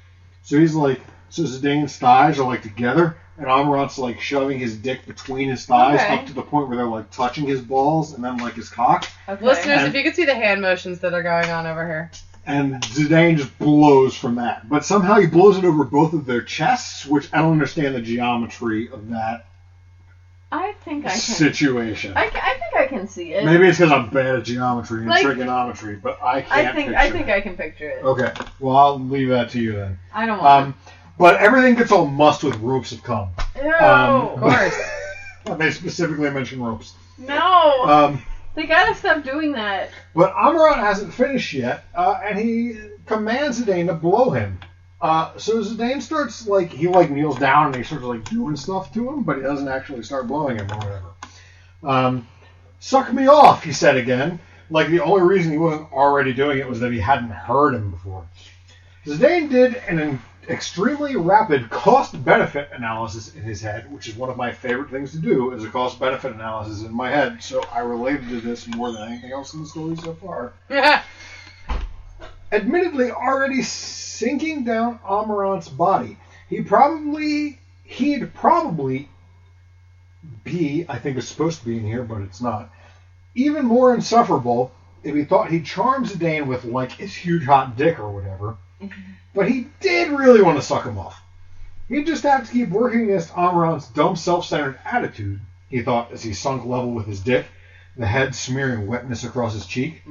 so Zidane's thighs are, like, together, and Amarant's, like, shoving his dick between his thighs Okay. up to the point where they're, like, touching his balls and then, like, his cock. Okay. Listeners, And- if you could see the hand motions that are going on over here. And Zidane just blows from that. But somehow he blows it over both of their chests, which I don't understand the geometry of that I think I can. situation. I think I can see it. Maybe it's because I'm bad at geometry and Like- trigonometry, but I I can't think picture I can picture it. Okay, well, I'll leave that to you then. I don't want But everything gets all mussed with ropes of cum. to. Ew. Of course. They specifically mention ropes. No. They gotta stop doing that. But Amarant hasn't finished yet, and he commands Zidane to blow him. So Zidane starts, like, he kneels down and he starts, like, doing stuff to him, but he doesn't actually start blowing him or whatever. Suck me off, he said again. Like, the only reason he wasn't already doing it was that he hadn't heard him before. Zidane did an extremely rapid cost-benefit analysis in his head, which is one of my favorite things to do, is a cost-benefit analysis in my head, so I related to this more than anything else in the story so far. Admittedly already sinking down Amarant's body, he'd probably be, I think it's supposed to be in here, but it's not, even more insufferable if he thought he'd charm Zidane with, like, his huge hot dick or whatever. But he did really want to suck him off. He'd just have to keep working against Amarant's dumb, self-centered attitude, he thought as he sunk level with his dick, the head smearing wetness across his cheek.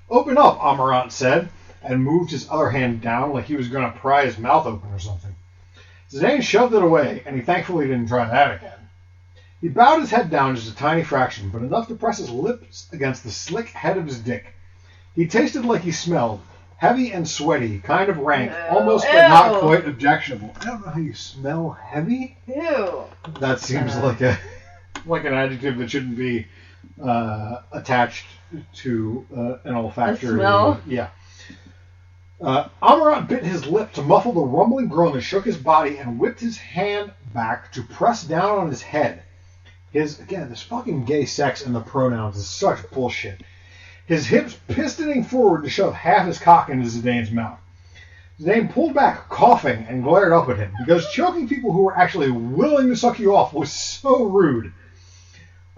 Open up, Amarant said, and moved his other hand down like he was going to pry his mouth open or something. Zidane shoved it away, and he thankfully didn't try that again. He bowed his head down just a tiny fraction, but enough to press his lips against the slick head of his dick. He tasted like he smelled, heavy and sweaty, kind of rank, almost but not quite objectionable. I don't know how you smell heavy. Ew. That seems like an adjective that shouldn't be attached to an olfactory. A smell? Yeah. Amarant bit his lip to muffle the rumbling groan that shook his body and whipped his hand back to press down on his head. This fucking gay sex and the pronouns is such bullshit. His hips pistoning forward to shove half his cock into Zidane's mouth. Zidane pulled back, coughing, and glared up at him, because choking people who were actually willing to suck you off was so rude.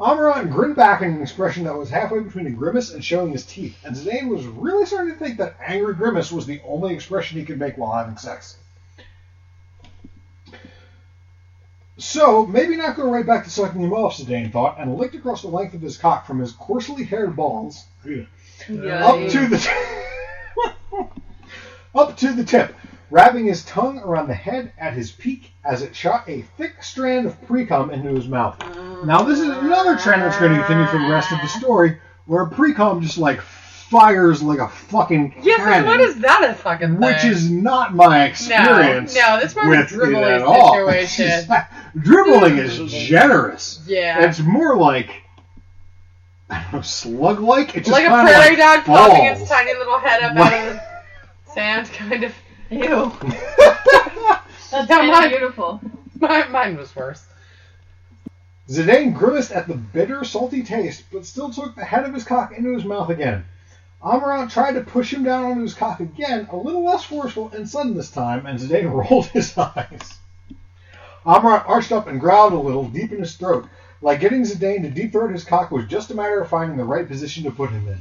Amarant grinned back in an expression that was halfway between a grimace and showing his teeth, and Zidane was really starting to think that angry grimace was the only expression he could make while having sex. So, maybe not go right back to sucking him off, Zidane thought, and licked across the length of his cock from his coarsely haired balls up to the tip, wrapping his tongue around the head at his peak as it shot a thick strand of pre-cum into his mouth. Now, this is another trend that's going to continue for the rest of the story, where pre-cum just, like, fires like a fucking cannon, What is that a fucking thing? which is not my experience. No, that's more of a with it dribbling at all. situation. Dribbling is generous. Yeah. It's more like, I don't know, slug-like. It's just Like a kinda prairie dog popping its balls. tiny little head up out of the sand, kind of. Ew. That's No, kind mine- of beautiful. Mine was worse. Zidane grimaced at the bitter, salty taste, but still took the head of his cock into his mouth again. Amarant tried to push him down onto his cock again, a little less forceful and sudden this time, and Zidane rolled his eyes. Amarant arched up and growled a little, deep in his throat. Like getting Zidane to deep throat his cock was just a matter of finding the right position to put him in.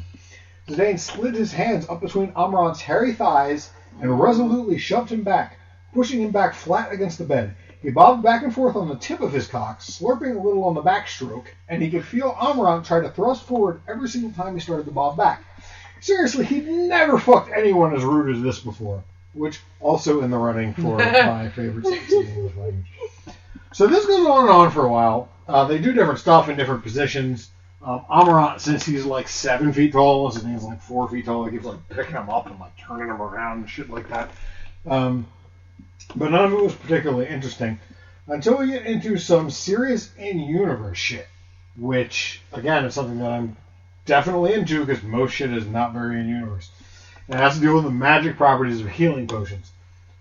Zidane slid his hands up between Amarant's hairy thighs and resolutely shoved him back, pushing him back flat against the bed. He bobbed back and forth on the tip of his cock, slurping a little on the backstroke, and he could feel Amarant try to thrust forward every single time he started to bob back. Seriously, he'd never fucked anyone as rude as this before, which also in the running for my favorite sentence in the English language. So this goes on and on for a while. They do different stuff in different positions. Amarant, since he's like 7 feet tall, Zidane's like 4 feet tall, he keeps like picking him up and like turning him around and shit like that. But none of it was particularly interesting until we get into some serious in-universe shit, which, again, is something that I'm definitely into because most shit is not very in-universe. It has to do with the magic properties of healing potions.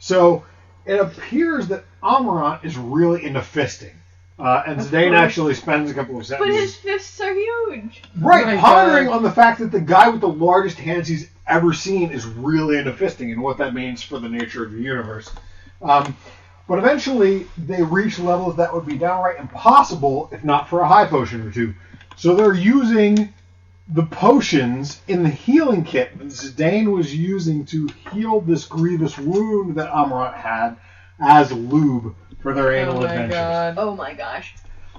So it appears that Amarant is really into fisting. And Zidane actually spends a couple of sentences. But his fists are huge. Right, pondering on the fact that the guy with the largest hands he's ever seen is really into fisting and what that means for the nature of the universe. But eventually, they reach levels that would be downright impossible if not for a high potion or two. So they're using the potions in the healing kit that Zidane was using to heal this grievous wound that Amarant had as lube for their anal adventures. God. Oh my gosh.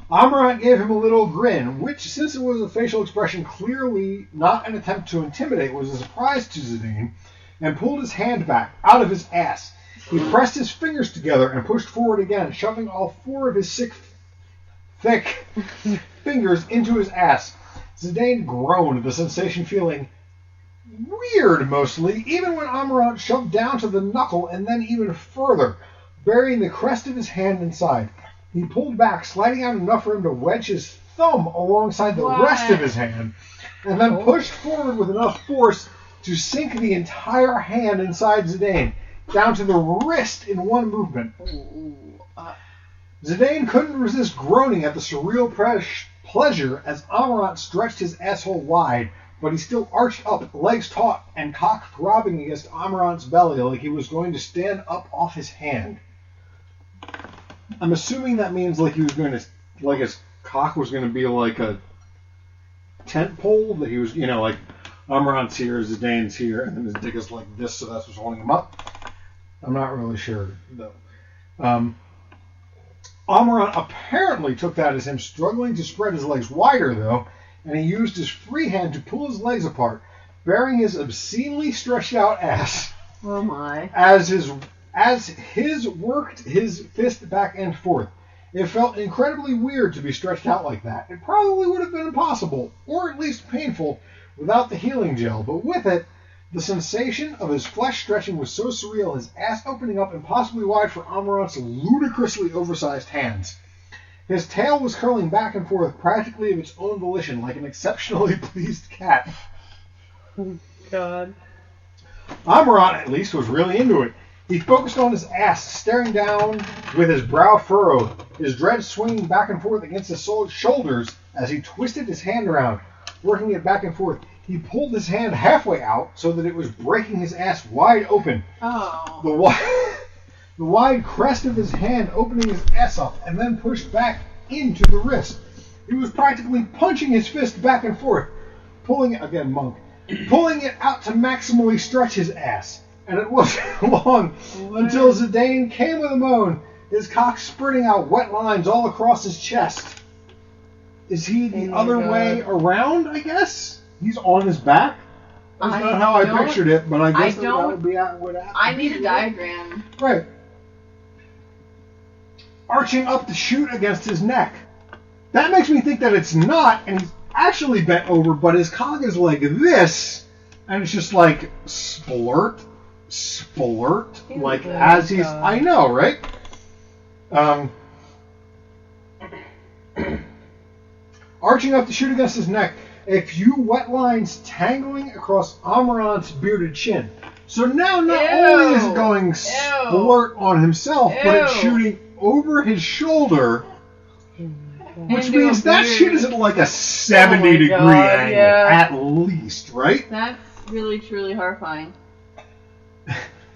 Amarant gave him a little grin, which, since it was a facial expression clearly not an attempt to intimidate, was a surprise to Zidane, and pulled his hand back out of his ass. He pressed his fingers together and pushed forward again, shoving all 4 of his thick fingers into his ass. Zidane groaned, the sensation feeling weird mostly, even when Amarant shoved down to the knuckle and then even further, burying the crest of his hand inside. He pulled back, sliding out enough for him to wedge his thumb alongside the rest of his hand, and then pushed forward with enough force to sink the entire hand inside Zidane, down to the wrist in one movement. Zidane couldn't resist groaning at the surreal pleasure as Amarant stretched his asshole wide, but he still arched up, legs taut, and cock throbbing against Amarant's belly like he was going to stand up off his hand. I'm assuming that means like he was going to, like his cock was going to be like a tent pole, that he was, you know, like Amarant's here, Zidane's here, and then his dick is like this, so that's what's holding him up. I'm not really sure, though. Amarant apparently took that as him struggling to spread his legs wider, though, and he used his free hand to pull his legs apart, bearing his obscenely stretched out ass. Oh my. As his worked his fist back and forth. It felt incredibly weird to be stretched out like that. It probably would have been impossible, or at least painful, without the healing gel, but with it, the sensation of his flesh stretching was so surreal, his ass opening up impossibly wide for Amarant's ludicrously oversized hands. His tail was curling back and forth practically of its own volition, like an exceptionally pleased cat. God. Amarant, at least, was really into it. He focused on his ass, staring down with his brow furrowed, his dreads swinging back and forth against his shoulders as he twisted his hand around, working it back and forth. He pulled his hand halfway out so that it was breaking his ass wide open. Oh. The wide crest of his hand opening his ass up and then pushed back into the wrist. He was practically punching his fist back and forth, pulling it out to maximally stretch his ass. And it wasn't long until Zidane came with a moan, his cock spurting out wet lines all across his chest. Is he the other way around, I guess? He's on his back? That's not how I pictured it, but I guess that would be what happened. I need a diagram. Right. Arching up to shoot against his neck. That makes me think that it's not, and he's actually bent over, but his cock is like this, and it's just like splurt, like as he's... God. I know, right? Arching up to shoot against his neck, a few wet lines tangling across Amarant's bearded chin. So now not only is it going splurt on himself, but it's shooting over his shoulder, which means that shit is at like a 70-degree angle, at least, right? That's really, truly horrifying.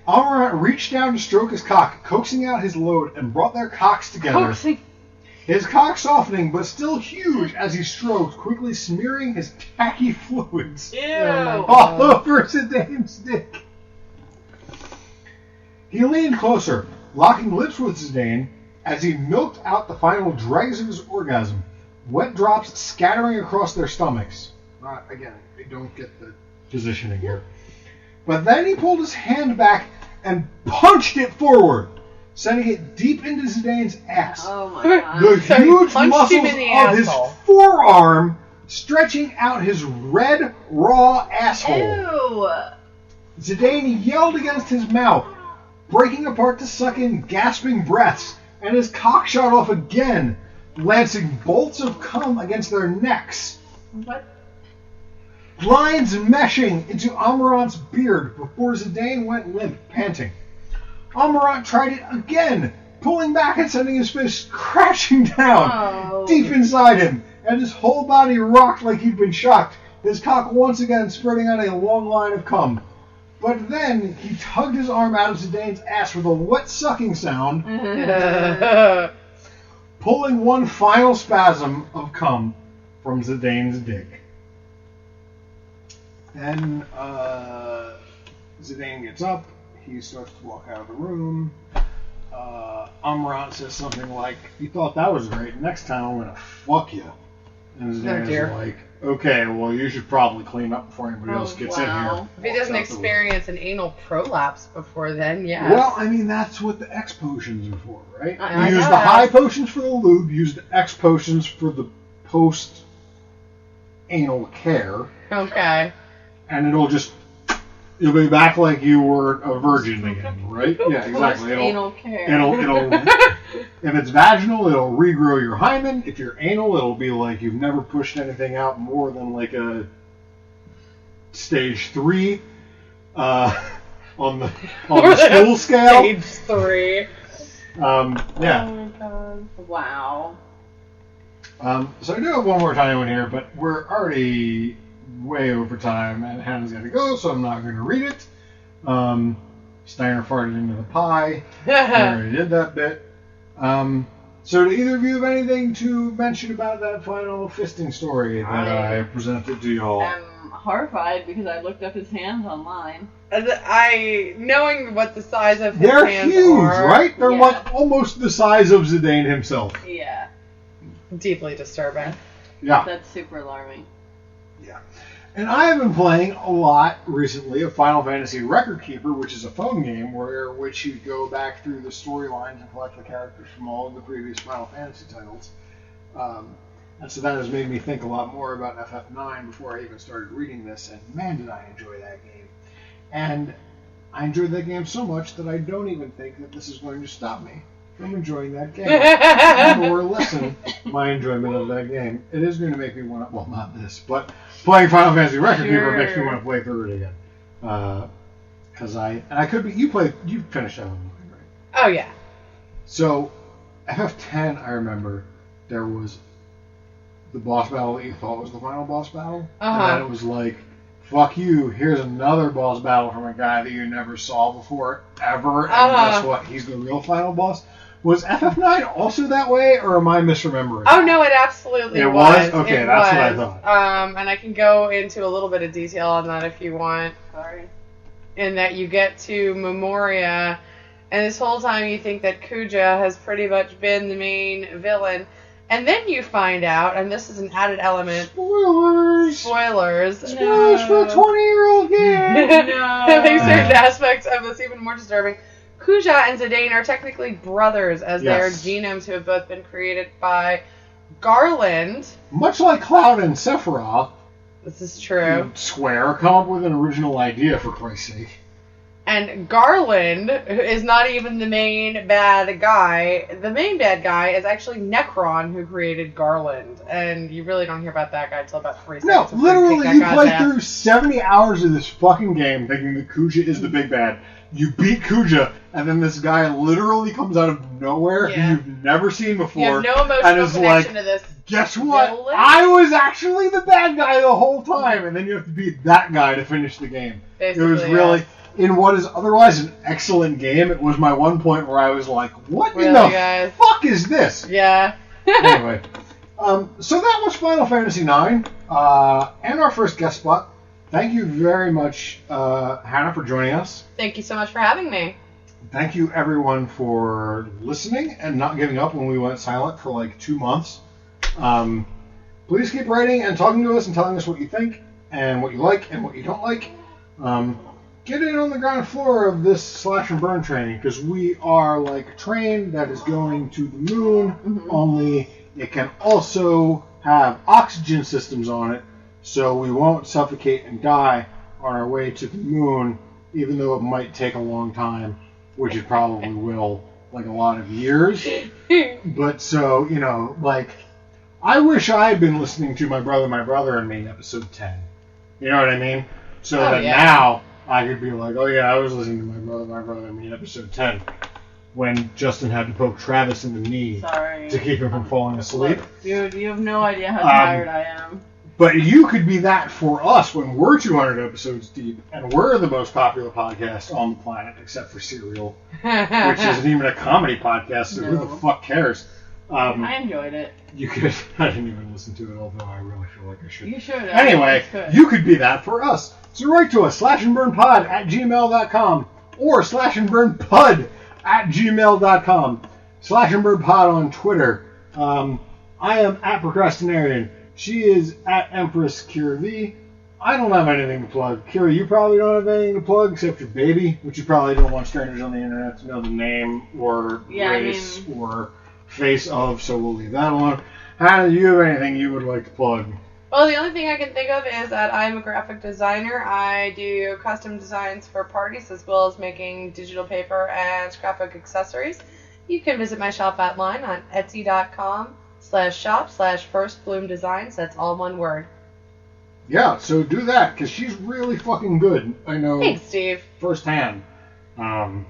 Amarant reached down to stroke his cock, coaxing out his load, and brought their cocks together. Coaxing. His cock softening, but still huge as he stroked, quickly smearing his tacky fluids all over Zidane's dick. He leaned closer, locking lips with Zidane, As he milked out the final dregs of his orgasm, wet drops scattering across their stomachs. Again, I don't get the positioning here. But then he pulled his hand back and punched it forward, sending it deep into Zidane's ass. Oh my god. The So he huge punched muscles him in the of his asshole. forearm stretching out his red, raw asshole. Ew. Zidane yelled against his mouth, breaking apart to suck in gasping breaths, and his cock shot off again, lancing bolts of cum against their necks. What? Lines meshing into Amarant's beard before Zidane went limp, panting. Amarant tried it again, pulling back and sending his fist crashing down deep inside him, and his whole body rocked like he'd been shocked, his cock once again spreading out a long line of cum. But then he tugged his arm out of Zidane's ass with a wet sucking sound, pulling one final spasm of cum from Zidane's dick. Then Zidane gets up. He starts to walk out of the room. Amarant says something like, "You thought that was great. Next time I'm going to fuck you." And Zidane is like, "Okay, well, you should probably clean up before anybody else gets in here." If he doesn't experience an anal prolapse before then, yeah. Well, I mean, that's what the X potions are for, right? I You use know the that. high potions for the lube, use the X potions for the post-anal care, Okay. and you'll be back like you were a virgin again, right? Yeah, exactly. Anal care. It'll if it's vaginal, it'll regrow your hymen. If you're anal, it'll be like you've never pushed anything out more than like a stage 3 on the stool scale. Stage 3. Yeah. Oh my god. Wow. So I do have one more tiny one here, but we're already way over time, and Hannah's got to go, so I'm not going to read it. Steiner farted into the pie. I already did that bit. So do either of you have anything to mention about that final fisting story that I presented to y'all? I'm horrified because I looked up his hands online. Knowing what the size of his They're hands huge, are, right? They're Yeah. like almost the size of Zidane himself. Yeah. deeply disturbing. Yeah. That's super alarming. Yeah. And I have been playing a lot recently of Final Fantasy Record Keeper, which is a phone game which you go back through the storylines and collect the characters from all of the previous Final Fantasy titles. And so that has made me think a lot more about FF9 before I even started reading this, and man, did I enjoy that game. And I enjoyed that game so much that I don't even think that this is going to stop me from enjoying that game or lessen my enjoyment of that game. It is going to make me want to, well, not this, but playing Final Fantasy Record Keeper makes me want to play through it again. Because I could be, you finished FF9, right? Oh, yeah. So, FF10, I remember, there was the boss battle that you thought was the final boss battle. And then it was like, fuck you, here's another boss battle from a guy that you never saw before, ever, and guess what? He's the real final boss. Was FF9 also that way, or am I misremembering? Oh, no, it absolutely It was. was? Okay, It that's was. what I thought. And I can go into a little bit of detail on that if you want. Sorry. In that you get to Memoria, and this whole time you think that Kuja has pretty much been the main villain. And then you find out, and this is an added element. Spoilers! Spoilers. Spoilers for a 20-year-old game! That makes certain aspects of this even more disturbing. Kuja and Zidane are technically brothers, as they are Yes. genomes who have both been created by Garland. Much like Cloud and Sephiroth, This is true. Square, come up with an original idea, for Christ's sake. And Garland, who is not even the main bad guy, the main bad guy is actually Necron, who created Garland. And you really don't hear about that guy until about 3 No, seconds. before literally, kick that you guy's play ass. through 70 hours of this fucking game thinking that Kuja is the big bad. You beat Kuja, and then this guy literally comes out of nowhere Yeah. who you've never seen before. You have no and emotional is connection like, to this. guess what? villain? I was actually the bad guy the whole time, and then you have to beat that guy to finish the game. Basically, It was really, in what is otherwise an excellent game, it was my one point where I was like, what in Really, the guys? fuck is this? Yeah. Anyway, so that was Final Fantasy IX, and our first guest spot. Thank you very much, Hannah, for joining us. Thank you so much for having me. Thank you, everyone, for listening and not giving up when we went silent for like 2 months. Please keep writing and talking to us and telling us what you think and what you like and what you don't like. Get in on the ground floor of this slash and burn training, because we are like a train that is going to the moon, only it can also have oxygen systems on it, so we won't suffocate and die on our way to the moon, even though it might take a long time, which it probably will, like a lot of years. But so, you know, like, I wish I had been listening to My Brother and Me, episode 10. You know what I mean? So now I could be like, oh yeah, I was listening to My Brother and Me, episode 10, when Justin had to poke Travis in the knee to keep him from falling asleep. Dude, you have no idea how tired I am. But you could be that for us when we're 200 episodes deep, and we're the most popular podcast on the planet, except for Serial, which isn't even a comedy podcast, so who the fuck cares? I enjoyed it. You could. I didn't even listen to it, although I really feel like I should. You should. Anyway, you could be that for us. So write to us, slashandburnpod@gmail.com or slashandburnpud@gmail.com. Slashandburnpod on Twitter. I am at Procrastinarian. She is at Empress Kira V. I don't have anything to plug. Kira, you probably don't have anything to plug except your baby, which you probably don't want strangers on the internet to know the name or race or face of, so we'll leave that alone. Hannah, do you have anything you would like to plug? Well, the only thing I can think of is that I'm a graphic designer. I do custom designs for parties as well as making digital paper and scrapbook accessories. You can visit my shop online on etsy.com/shop/firstbloomdesigns. That's all one word. Yeah, so do that, because she's really fucking good. I know. Thanks, Steve. Firsthand. And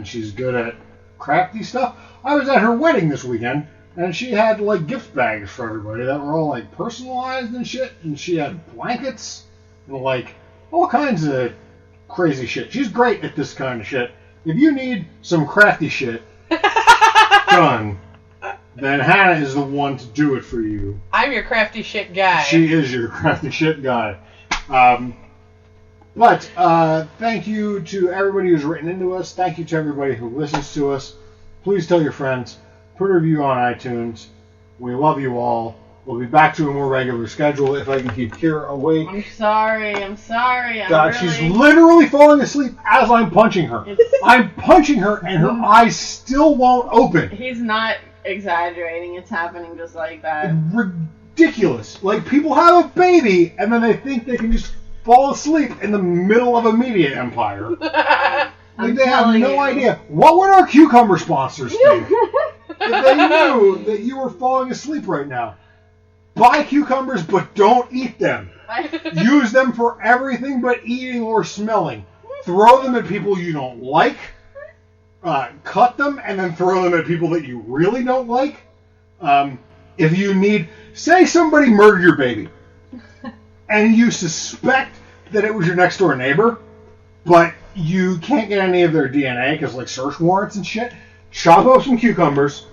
she's good at crafty stuff. I was at her wedding this weekend, and she had, like, gift bags for everybody that were all, like, personalized and shit, and she had blankets and, like, all kinds of crazy shit. She's great at this kind of shit. If you need some crafty shit done, then Hannah is the one to do it for you. I'm your crafty shit guy. She is your crafty shit guy. But thank you to everybody who's written into us. Thank you to everybody who listens to us. Please tell your friends. Put a review on iTunes. We love you all. We'll be back to a more regular schedule if I can keep Kira awake. I'm sorry. God, she's literally falling asleep as I'm punching her. I'm punching her and her eyes still won't open. He's not exaggerating. It's happening just like that. Ridiculous. Like, people have a baby and then they think they can just fall asleep in the middle of a media empire. Like, they have no idea. What would our cucumber sponsors think if they knew that you were falling asleep right now? Buy cucumbers, but don't eat them. Use them for everything but eating or smelling. Throw them at people you don't like. Cut them and then throw them at people that you really don't like. If you need... Say somebody murdered your baby. And you suspect that it was your next door neighbor, but you can't get any of their DNA because, like, search warrants and shit. Chop up some cucumbers,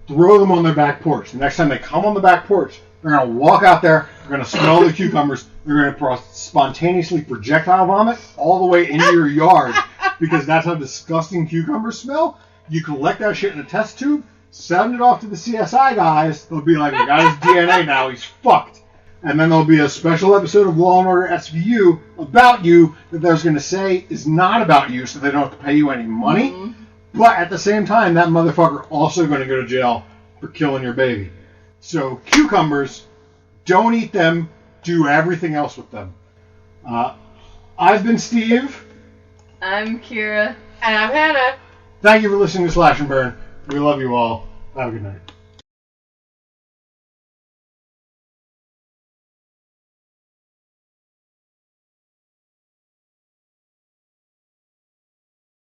throw them on their back porch. The next time they come on the back porch, they're going to walk out there, they're going to smell the cucumbers, they're going to spontaneously projectile vomit all the way into your yard because that's how disgusting cucumbers smell. You collect that shit in a test tube, send it off to the CSI guys. They'll be like, we got his DNA now, he's fucked. And then there'll be a special episode of Law & Order SVU about you that there's going to say is not about you, so they don't have to pay you any money. Mm-hmm. But at the same time, that motherfucker also going to go to jail for killing your baby. So cucumbers, don't eat them. Do everything else with them. I've been Steve. I'm Kira. And I'm Hannah. Thank you for listening to Slash and Burn. We love you all. Have a good night.